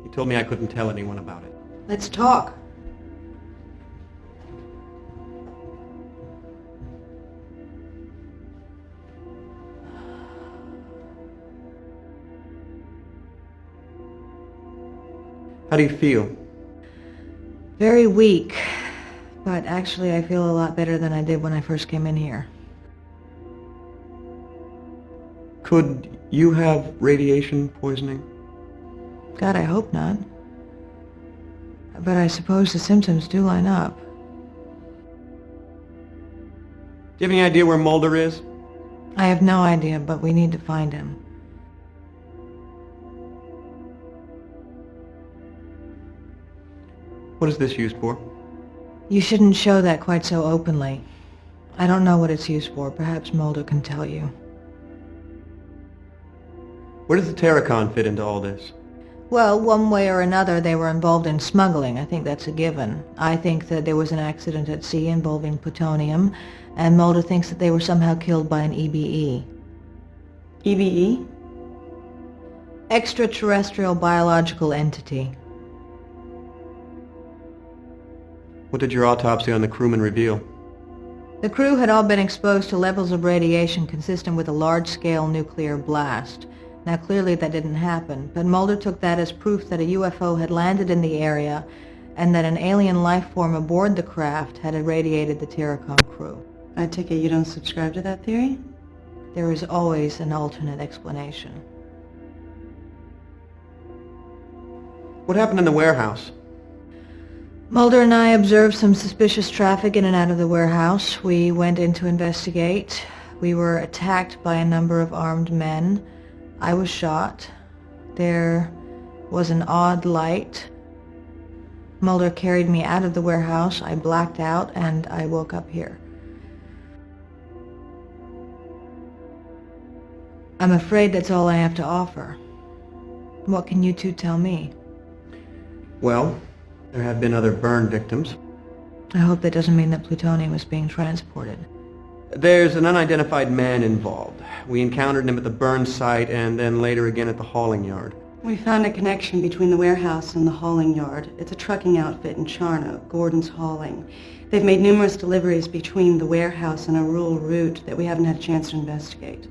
He told me I couldn't tell anyone about it. Let's talk. How do you feel? Very weak, but actually I feel a lot better than I did when I first came in here. Could you have radiation poisoning? God, I hope not. But I suppose the symptoms do line up. Do you have any idea where Mulder is? I have no idea, but we need to find him. What is this used for? You shouldn't show that quite so openly. I don't know what it's used for. Perhaps Mulder can tell you. Where does the Terracon fit into all this? Well, one way or another, they were involved in smuggling. I think that's a given. I think that there was an accident at sea involving plutonium, and Mulder thinks that they were somehow killed by an EBE. EBE? Extraterrestrial biological entity. What did your autopsy on the crewman reveal? The crew had all been exposed to levels of radiation consistent with a large-scale nuclear blast. Now, clearly that didn't happen, but Mulder took that as proof that a UFO had landed in the area and that an alien life form aboard the craft had irradiated the Terracon crew. I take it you don't subscribe to that theory? There is always an alternate explanation. What happened in the warehouse? Mulder and I observed some suspicious traffic in and out of the warehouse. We went in to investigate. We were attacked by a number of armed men. I was shot. There was an odd light. Mulder carried me out of the warehouse. I blacked out and I woke up here. I'm afraid that's all I have to offer. What can you two tell me? Well, there have been other burn victims. I hope that doesn't mean that plutonium is being transported. There's an unidentified man involved. We encountered him at the burn site and then later again at the hauling yard. We found a connection between the warehouse and the hauling yard. It's a trucking outfit in Charno, Gordon's Hauling. They've made numerous deliveries between the warehouse and a rural route that we haven't had a chance to investigate.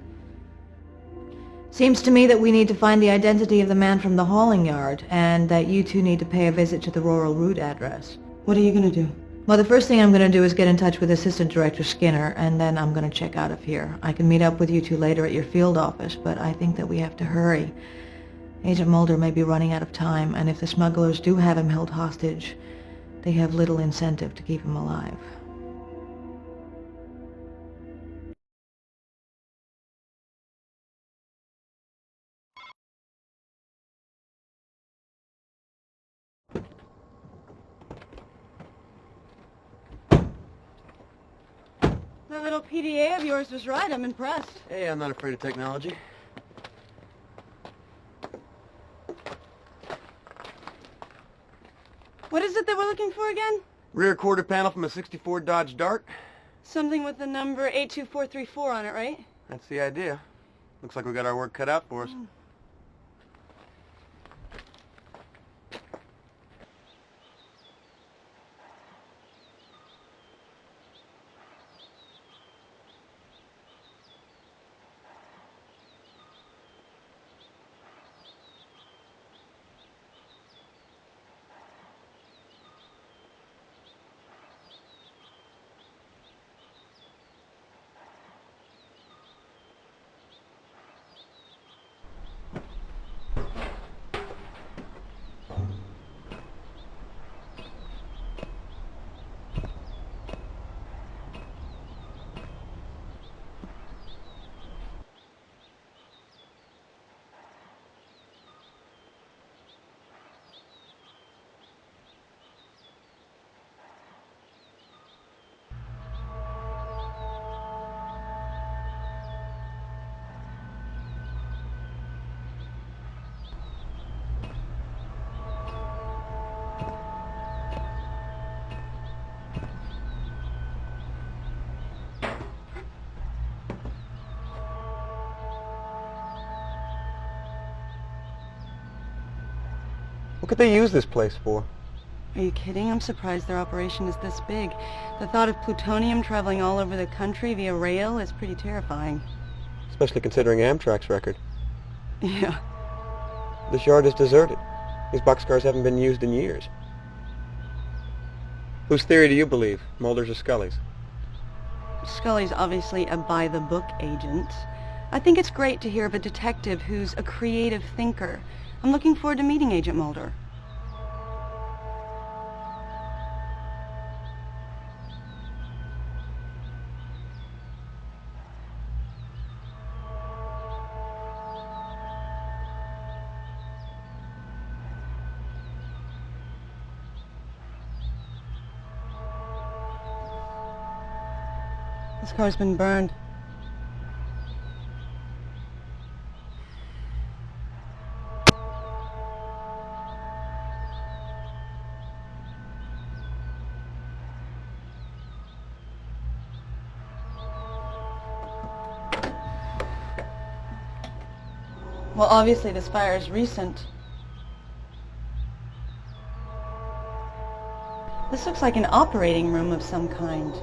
Seems to me that we need to find the identity of the man from the hauling yard, and that you two need to pay a visit to the rural route address. What are you going to do? Well, the first thing I'm going to do is get in touch with Assistant Director Skinner, and then I'm going to check out of here. I can meet up with you two later at your field office, but I think that we have to hurry. Agent Mulder may be running out of time, and if the smugglers do have him held hostage, they have little incentive to keep him alive. That little PDA of yours was right. I'm impressed. Hey, I'm not afraid of technology. What is it that we're looking for again? Rear quarter panel from a 64 Dodge Dart. Something with the number 82434 on it, right? That's the idea. Looks like we got our work cut out for us. could they use this place for? Are you kidding? I'm surprised their operation is this big. The thought of plutonium traveling all over the country via rail is pretty terrifying. Especially considering Amtrak's record. Yeah. This yard is deserted. These boxcars haven't been used in years. Whose theory do you believe, Mulder's or Scully's? Scully's obviously a by-the-book agent. I think it's great to hear of a detective who's a creative thinker. I'm looking forward to meeting Agent Mulder. This car's been burned. Well, obviously this fire is recent. This looks like an operating room of some kind.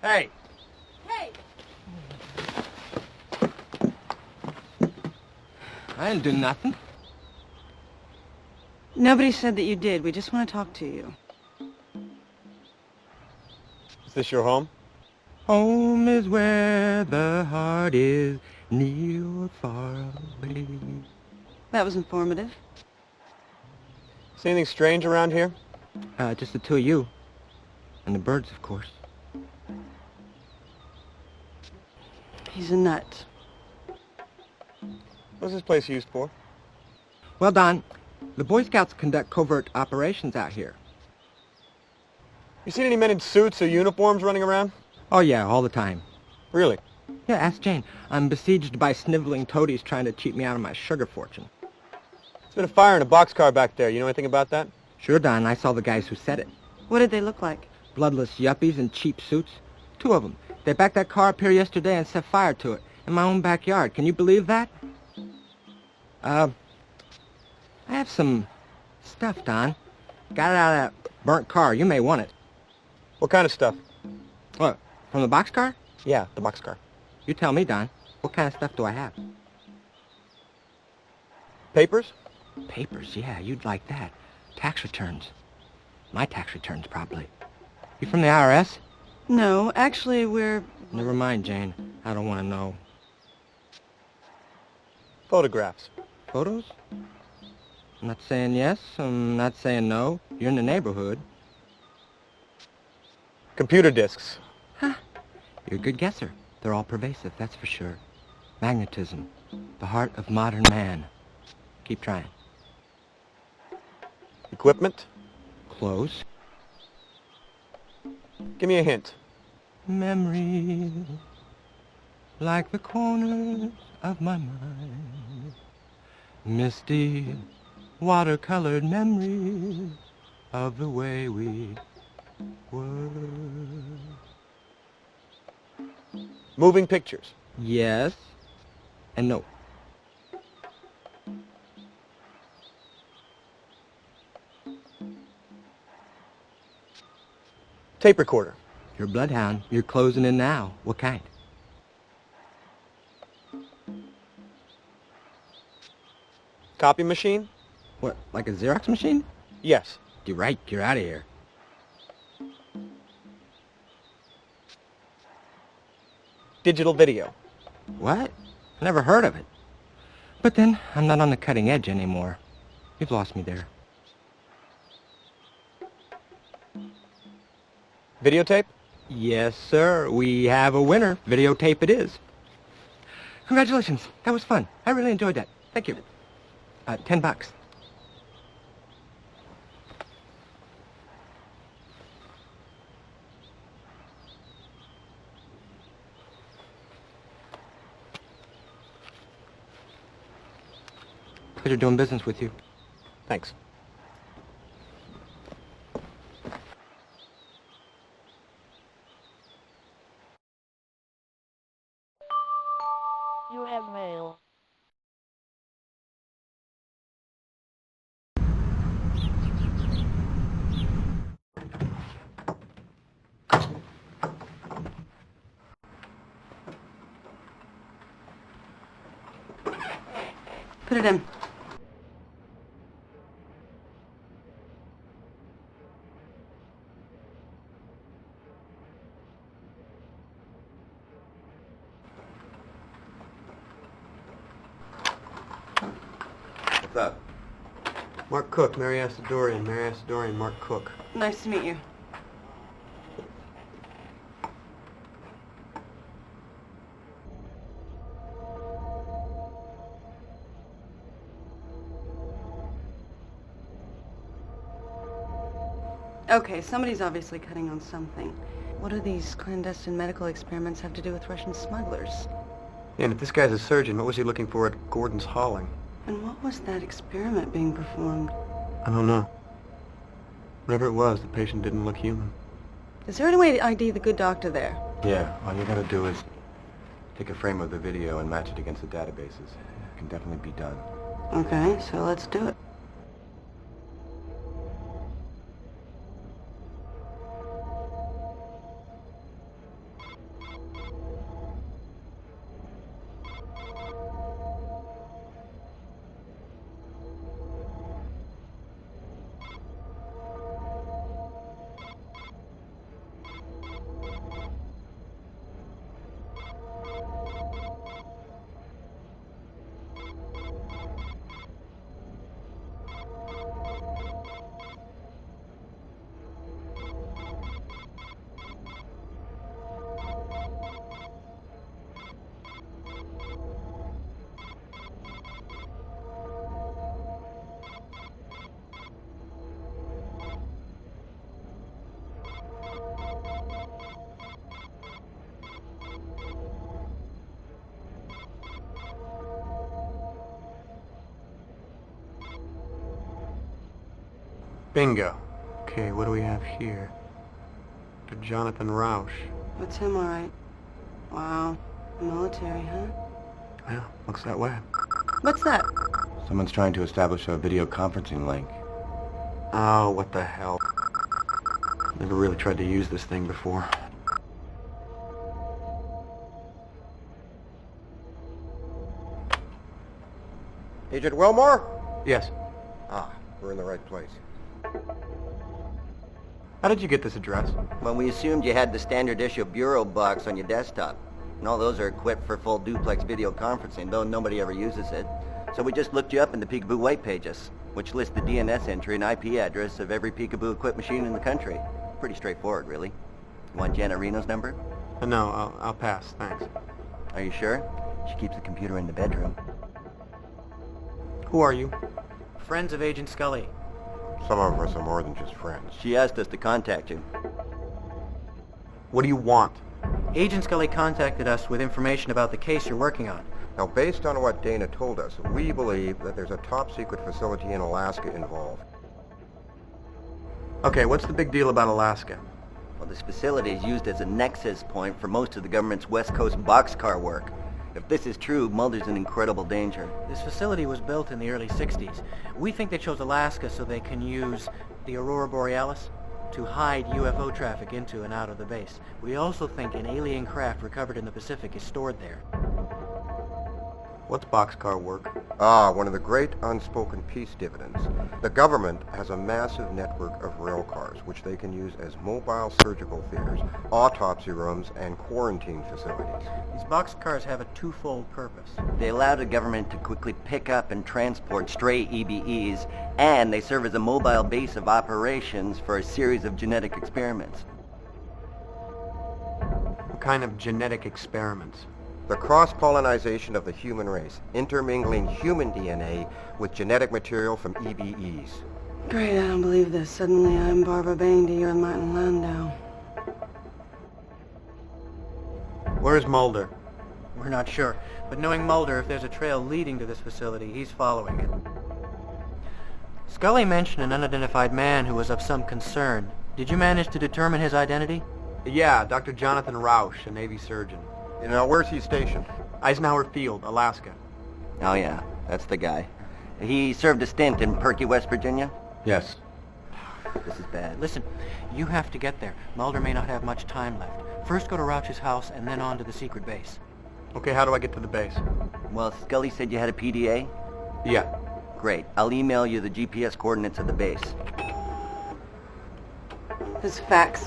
Hey! Hey! I didn't do nothing. Nobody said that you did. We just want to talk to you. Is this your home? Home is where the heart is, near or far away. That was informative. See anything strange around here? Just the two of you. And the birds, of course. He's a nut. What's this place used for? Well, Don, the Boy Scouts conduct covert operations out here. You seen any men in suits or uniforms running around? Oh, yeah, all the time. Really? Yeah, ask Jane. I'm besieged by sniveling toadies trying to cheat me out of my sugar fortune. There's been a fire in a boxcar back there. You know anything about that? Sure, Don. I saw the guys who set it. What did they look like? Bloodless yuppies in cheap suits. Two of them. They backed that car up here yesterday and set fire to it in my own backyard. Can you believe that? I have some stuff, Don. Got it out of that burnt car. You may want it. What kind of stuff? What, from the boxcar? Yeah, the boxcar. You tell me, Don. What kind of stuff do I have? Papers? Papers, yeah, you'd like that. Tax returns. My tax returns, probably. You from the IRS? No, actually, we're... Never mind, Jane. I don't want to know. Photographs. Photos? I'm not saying yes, I'm not saying no. You're in the neighborhood. Computer discs. Huh. You're a good guesser. They're all pervasive, that's for sure. Magnetism. The heart of modern man. Keep trying. Equipment? Close. Give me a hint. Memories, like the corners of my mind. Misty, watercolored memories of the way we were. Moving pictures. Yes, and no. Tape recorder. You're a bloodhound. You're closing in now. What kind? Copy machine? What, like a Xerox machine? Yes. You're right. You're out of here. digital video. What? I never heard of it. But then, I'm not on the cutting edge anymore. You've lost me there. Videotape? Yes, sir. We have a winner. Videotape it is. Congratulations. That was fun. I really enjoyed that. Thank you. $10. Pleasure doing business with you. Thanks. You have mail. Put it in. What's up? Mark Cook, Mary Asadorian. Mary Asadorian, Mark Cook. Nice to meet you. Okay, somebody's obviously cutting on something. What do these clandestine medical experiments have to do with Russian smugglers? Yeah, and if this guy's a surgeon, what was he looking for at Gordon's Hauling? And what was that experiment being performed? I don't know. Whatever it was, the patient didn't look human. Is there any way to ID the good doctor there? Yeah, all you gotta do is take a frame of the video and match it against the databases. It can definitely be done. Okay, so let's do it. Bingo. Okay, what do we have here? Dr. Jonathan Rausch. What's him all right? Wow. Military, huh? Yeah, looks that way. What's that? Someone's trying to establish a video conferencing link. Oh, what the hell. Never really tried to use this thing before. Agent Wilmore? Yes. Ah, we're in the right place. How did you get this address? Well, we assumed you had the standard issue Bureau box on your desktop. And all those are equipped for full duplex video conferencing, though nobody ever uses it. So we just looked you up in the Peekaboo White Pages, which lists the DNS entry and IP address of every Peekaboo-equipped machine in the country. Pretty straightforward, really. You want Janet Reno's number? No, I'll pass, thanks. Are you sure? She keeps the computer in the bedroom. Who are you? Friends of Agent Scully. Some of us are more than just friends. She asked us to contact you. What do you want? Agent Scully contacted us with information about the case you're working on. Now, based on what Dana told us, we believe that there's a top-secret facility in Alaska involved. Okay, what's the big deal about Alaska? Well, this facility is used as a nexus point for most of the government's West Coast boxcar work. If this is true, Mulder's in incredible danger. This facility was built in the early 60s. We think they chose Alaska so they can use the Aurora Borealis to hide UFO traffic into and out of the base. We also think an alien craft recovered in the Pacific is stored there. What's boxcar work? Ah, one of the great unspoken peace dividends. The government has a massive network of rail cars, which they can use as mobile surgical theaters, autopsy rooms, and quarantine facilities. These boxcars have a twofold purpose. They allow the government to quickly pick up and transport stray EBEs, and they serve as a mobile base of operations for a series of genetic experiments. What kind of genetic experiments? The cross-pollinization of the human race, intermingling human DNA with genetic material from EBEs. Great, I don't believe this. Suddenly I'm Barbara Bandy, you're Martin Landau. Where's Mulder? We're not sure, but knowing Mulder, if there's a trail leading to this facility, he's following it. Scully mentioned an unidentified man who was of some concern. Did you manage to determine his identity? Yeah, Dr. Jonathan Rausch, a Navy surgeon. You know, where's he stationed? Eisenhower Field, Alaska. Oh yeah, that's the guy. He served a stint in Perky, West Virginia? Yes. This is bad. Listen, you have to get there. Mulder may not have much time left. First go to Rauch's house and then on to the secret base. Okay, how do I get to the base? Well, Scully said you had a PDA? Yeah. Great. I'll email you the GPS coordinates of the base. This is fax.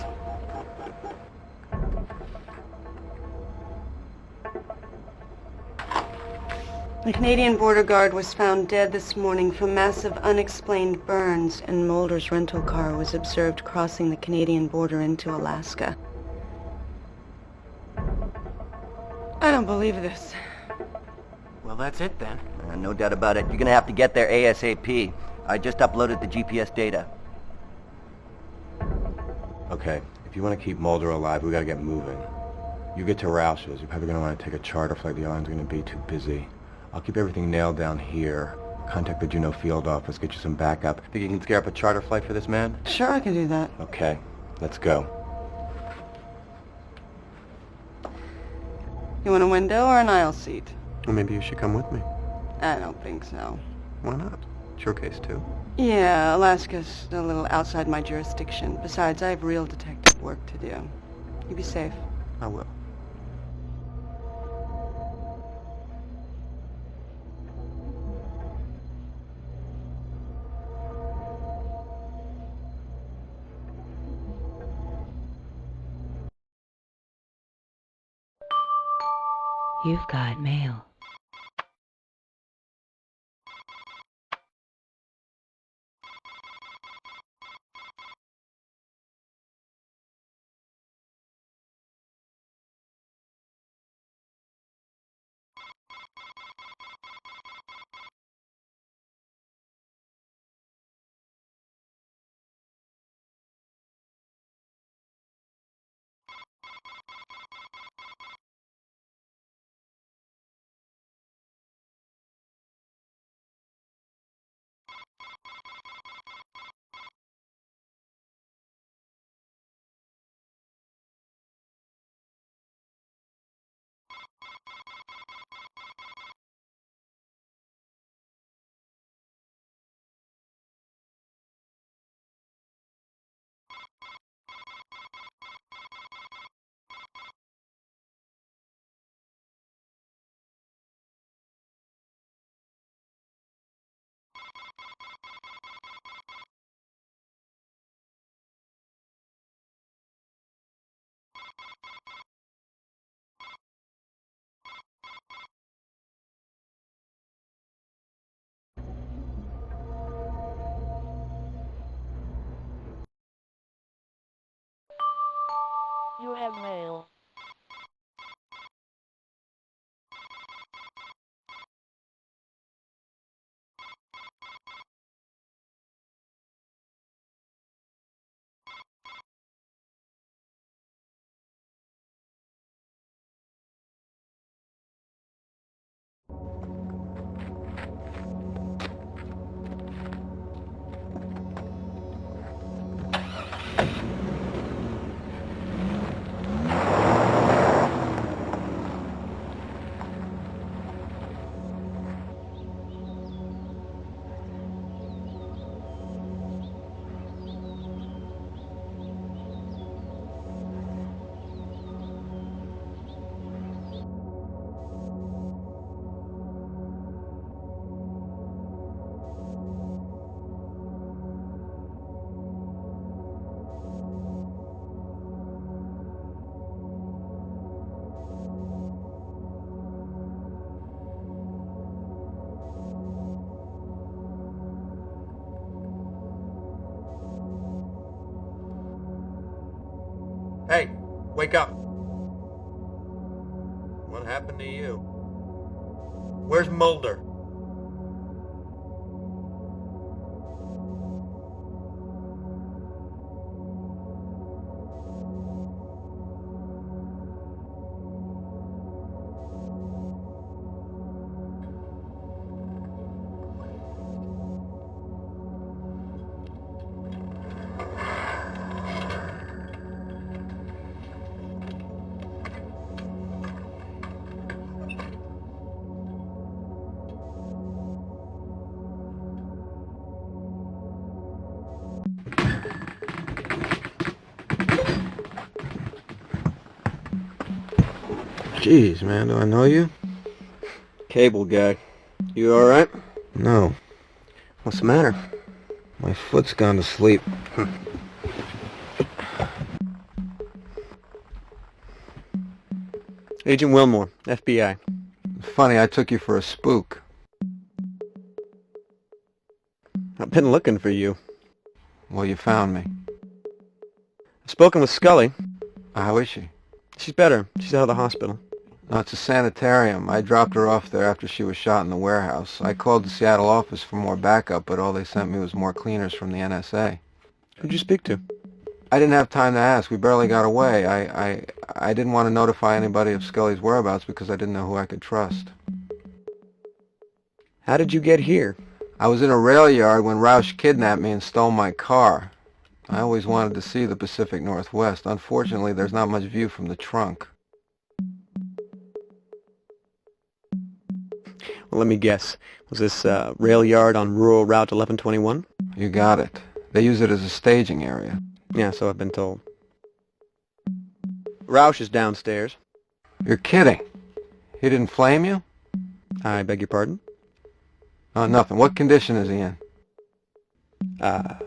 The Canadian border guard was found dead this morning from massive unexplained burns, and Mulder's rental car was observed crossing the Canadian border into Alaska. I don't believe this. Well, that's it then. No doubt about it. You're gonna have to get there ASAP. I just uploaded the GPS data. Okay, if you want to keep Mulder alive, we gotta get moving. You get to Roush's, you're probably gonna want to take a charter flight. The island's gonna be too busy. I'll keep everything nailed down here. Contact the Juneau field office, get you some backup. Think you can scare up a charter flight for this man? Sure, I can do that. Okay, let's go. You want a window or an aisle seat? Well, maybe you should come with me. I don't think so. Why not? It's your case, too. Yeah, Alaska's a little outside my jurisdiction. Besides, I have real detective work to do. You be safe. I will. You've got mail. You have mail. Wake up. What happened to you? Where's Mulder? Jeez, man, do I know you? Cable guy. You alright? No. What's the matter? My foot's gone to sleep. Agent Wilmore, FBI. Funny, I took you for a spook. I've been looking for you. Well, you found me. I've spoken with Scully. How is she? She's better. She's out of the hospital. No, it's a sanitarium. I dropped her off there after she was shot in the warehouse. I called the Seattle office for more backup, but all they sent me was more cleaners from the NSA. Who'd you speak to? I didn't have time to ask. We barely got away. I didn't want to notify anybody of Scully's whereabouts because I didn't know who I could trust. How did you get here? I was in a rail yard when Roush kidnapped me and stole my car. I always wanted to see the Pacific Northwest. Unfortunately, there's not much view from the trunk. Well, let me guess. Was this rail yard on rural Route 1121? You got it. They use it as a staging area. Yeah, so I've been told. Roush is downstairs. You're kidding. He didn't flame you? I beg your pardon? Oh, nothing. What condition is he in?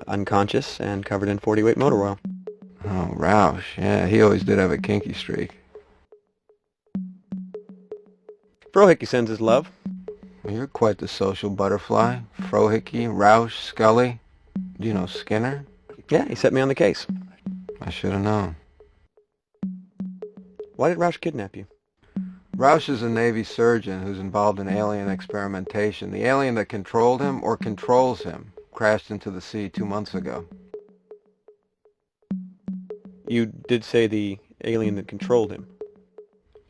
Unconscious and covered in 40-weight motor oil. Oh, Roush. Yeah, he always did have a kinky streak. Frohickey sends his love. Well, you're quite the social butterfly. Frohickey, Roush, Scully. Do you know Skinner? Yeah, he set me on the case. I should have known. Why did Roush kidnap you? Roush is a Navy surgeon who's involved in alien experimentation. The alien that controlled him, or controls him, crashed into the sea 2 months ago. You did say the alien that controlled him.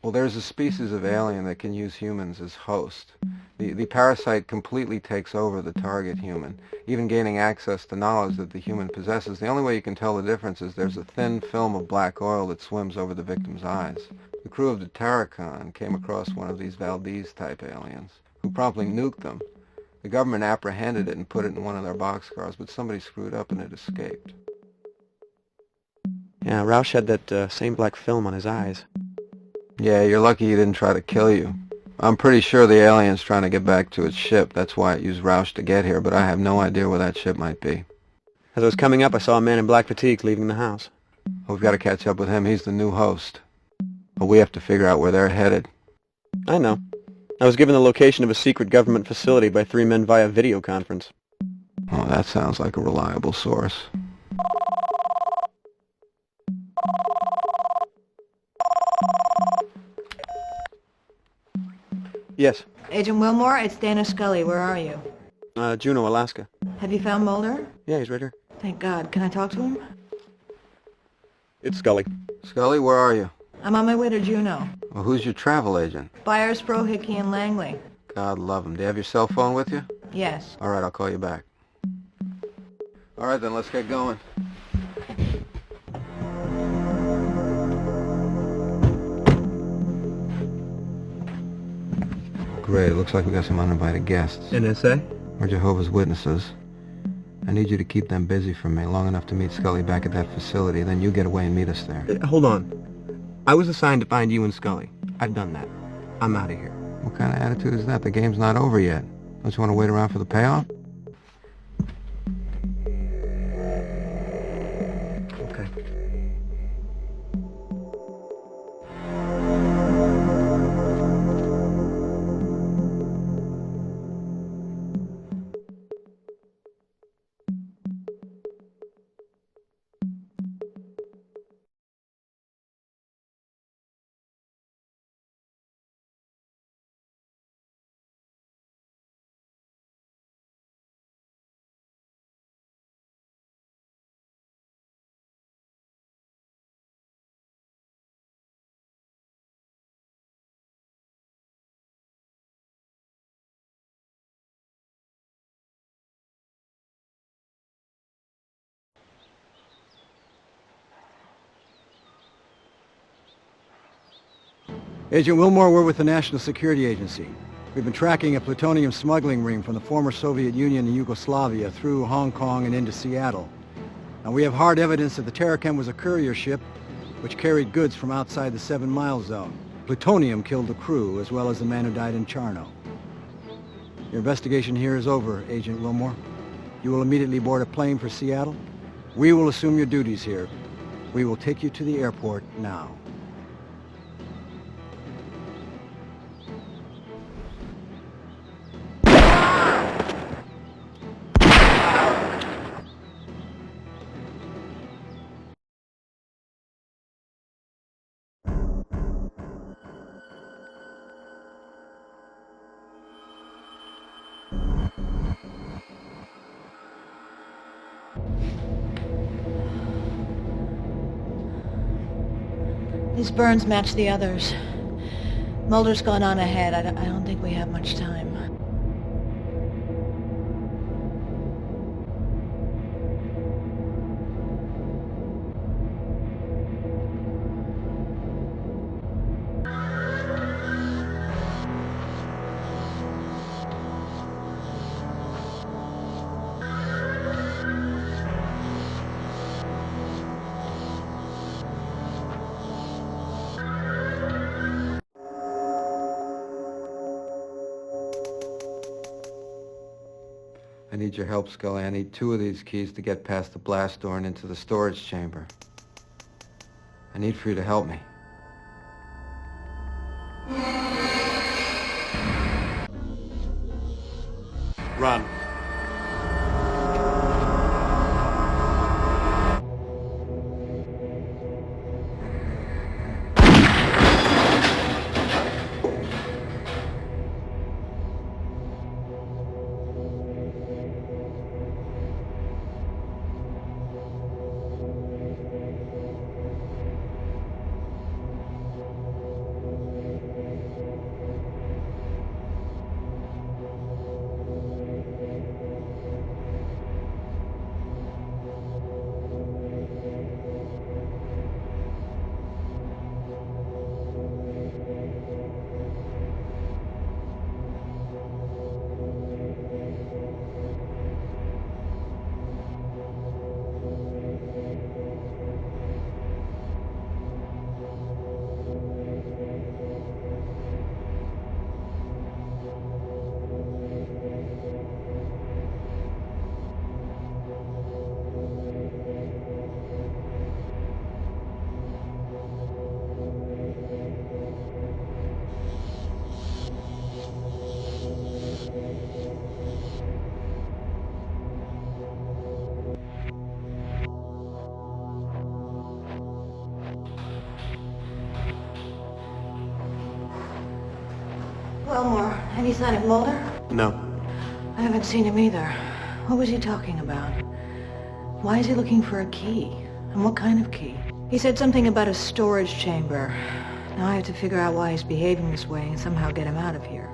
Well, there's a species of alien that can use humans as host. The parasite completely takes over the target human, even gaining access to knowledge that the human possesses. The only way you can tell the difference is there's a thin film of black oil that swims over the victim's eyes. The crew of the Terracon came across one of these Valdez-type aliens, who promptly nuked them. The government apprehended it and put it in one of their boxcars, but somebody screwed up and it escaped. Yeah, Roush had that same black film on his eyes. Yeah, you're lucky he didn't try to kill you. I'm pretty sure the alien's trying to get back to its ship. That's why it used Roush to get here, but I have no idea where that ship might be. As I was coming up, I saw a man in black fatigue leaving the house. We've got to catch up with him. He's the new host. But we have to figure out where they're headed. I know. I was given the location of a secret government facility by 3 men via video conference. Oh, that sounds like a reliable source. Yes. Agent Wilmore, it's Dana Scully. Where are you? Juneau, Alaska. Have you found Mulder? Yeah, he's right here. Thank God. Can I talk to him? It's Scully. Scully, where are you? I'm on my way to Juneau. Well, who's your travel agent? Byers, Frohickey, and Langley. God love him. Do you have your cell phone with you? Yes. All right, I'll call you back. All right, then, let's get going. Great, it looks like we got some uninvited guests. NSA? Or Jehovah's Witnesses. I need you to keep them busy for me long enough to meet Scully back at that facility, then you get away and meet us there. Hold on. I was assigned to find you and Scully. I've done that. I'm out of here. What kind of attitude is that? The game's not over yet. Don't you want to wait around for the payoff? Agent Wilmore, we're with the National Security Agency. We've been tracking a plutonium smuggling ring from the former Soviet Union and Yugoslavia through Hong Kong and into Seattle. Now, we have hard evidence that the Terrachem was a courier ship which carried goods from outside the 7-mile zone. Plutonium killed the crew, as well as the man who died in Charno. Your investigation here is over, Agent Wilmore. You will immediately board a plane for Seattle. We will assume your duties here. We will take you to the airport now. These burns match the others. Mulder's gone on ahead. I don't think we have much time. I need your help, Scully. I need 2 of these keys to get past the blast door and into the storage chamber. I need for you to help me. Run. Wilmore, any sign of Mulder? No. I haven't seen him either. What was he talking about? Why is he looking for a key? And what kind of key? He said something about a storage chamber. Now I have to figure out why he's behaving this way and somehow get him out of here.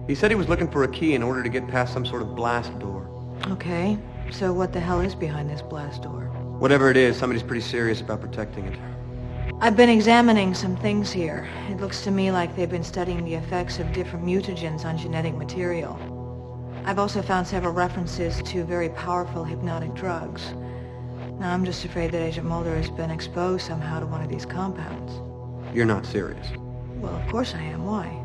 He said he was looking for a key in order to get past some sort of blast door. Okay, so what the hell is behind this blast door? Whatever it is, somebody's pretty serious about protecting it. I've been examining some things here. It looks to me like they've been studying the effects of different mutagens on genetic material. I've also found several references to very powerful hypnotic drugs. Now I'm just afraid that Agent Mulder has been exposed somehow to one of these compounds. You're not serious. Well, of course I am. Why?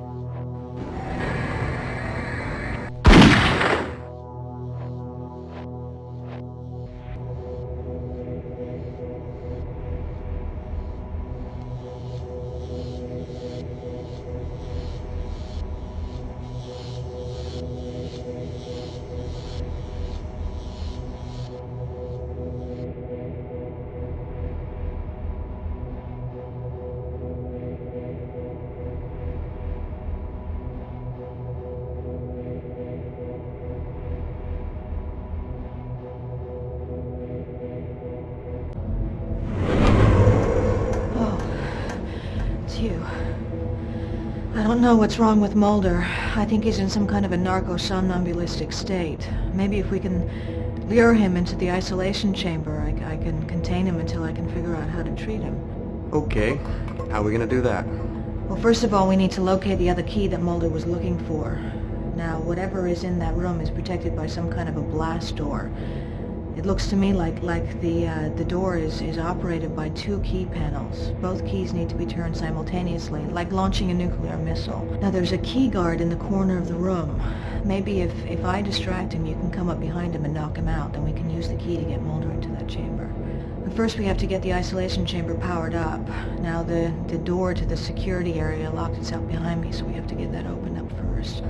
You. I don't know what's wrong with Mulder. I think he's in some kind of a narco-somnambulistic state. Maybe if we can lure him into the isolation chamber. I can contain him until I can figure out how to treat him. Okay. How are we gonna do that? Well, first of all, we need to locate the other key that Mulder was looking for. Now, whatever is in that room is protected by some kind of a blast door. It looks to me like the door is operated by 2 key panels. Both keys need to be turned simultaneously, like launching a nuclear missile. Now, there's a key guard in the corner of the room. Maybe if I distract him, you can come up behind him and knock him out. Then we can use the key to get Mulder into that chamber. But first, we have to get the isolation chamber powered up. Now, the door to the security area locked itself behind me, so we have to get that opened up first.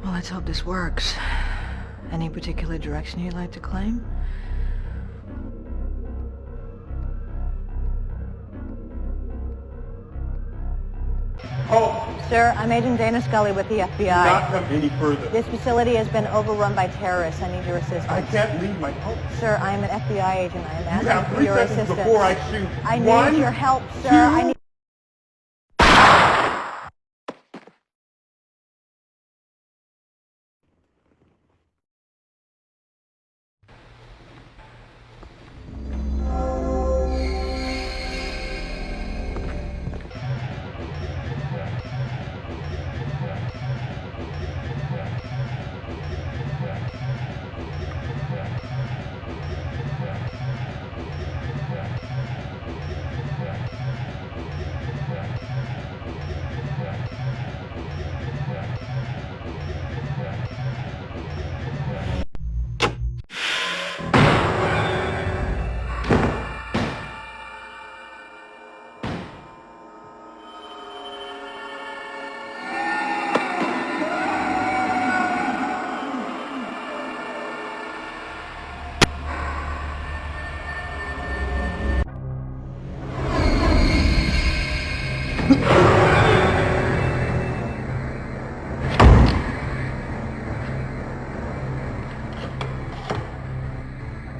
Well, let's hope this works. Any particular direction you'd like to claim? Oh! Sir, I'm Agent Dana Scully with the FBI. Do not come any further. This facility has been overrun by terrorists. I need your assistance. I can't leave my post. Sir, I am an FBI agent. I am You asking have for 3 your seconds assistance. before I shoot. I need 1, your help, sir. 2, I need...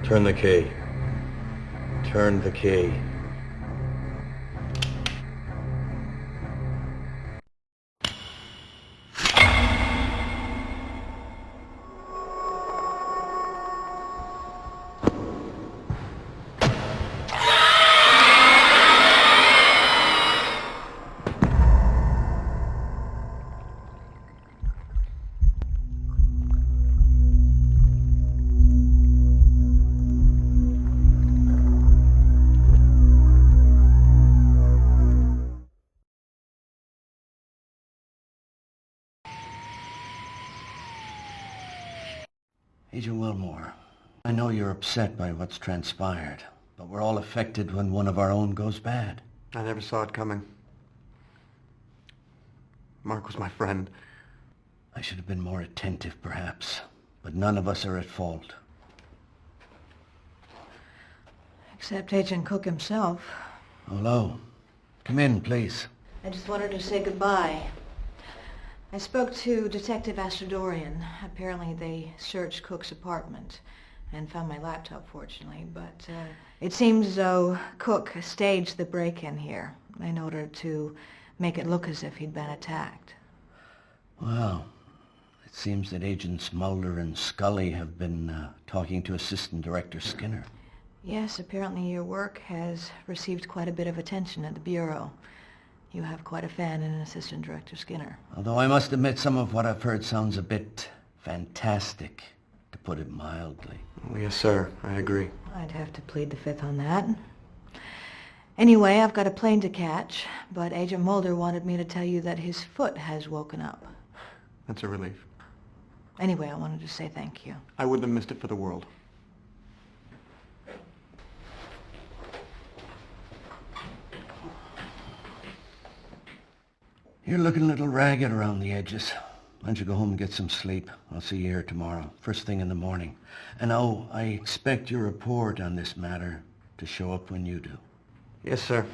Turn the key. Turn the key. Agent Wilmore, I know you're upset by what's transpired, but we're all affected when one of our own goes bad. I never saw it coming. Mark was my friend. I should have been more attentive, perhaps, but none of us are at fault. Except Agent Cook himself. Hello. Come in, please. I just wanted to say goodbye. I spoke to Detective Astrodorian. Apparently they searched Cook's apartment. and found my laptop, fortunately, but it seems as though Cook staged the break-in here in order to make it look as if he'd been attacked. Wow. It seems that Agents Mulder and Scully have been talking to Assistant Director Skinner. Yes, apparently your work has received quite a bit of attention at the Bureau. You have quite a fan in Assistant Director Skinner. Although I must admit some of what I've heard sounds a bit fantastic, to put it mildly. Well, yes, sir. I agree. I'd have to plead the fifth on that. Anyway, I've got a plane to catch, but Agent Mulder wanted me to tell you that his foot has woken up. That's a relief. Anyway, I wanted to say thank you. I wouldn't have missed it for the world. You're looking a little ragged around the edges. Why don't you go home and get some sleep? I'll see you here tomorrow, first thing in the morning. And oh, I expect your report on this matter to show up when you do. Yes, sir.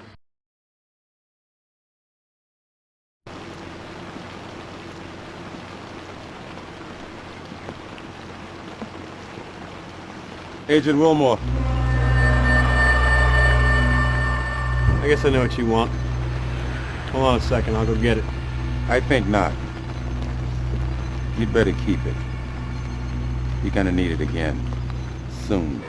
Agent Wilmore. I guess I know what you want. Hold on a second, I'll go get it. I think not. You'd better keep it. You're gonna need it again. Soon.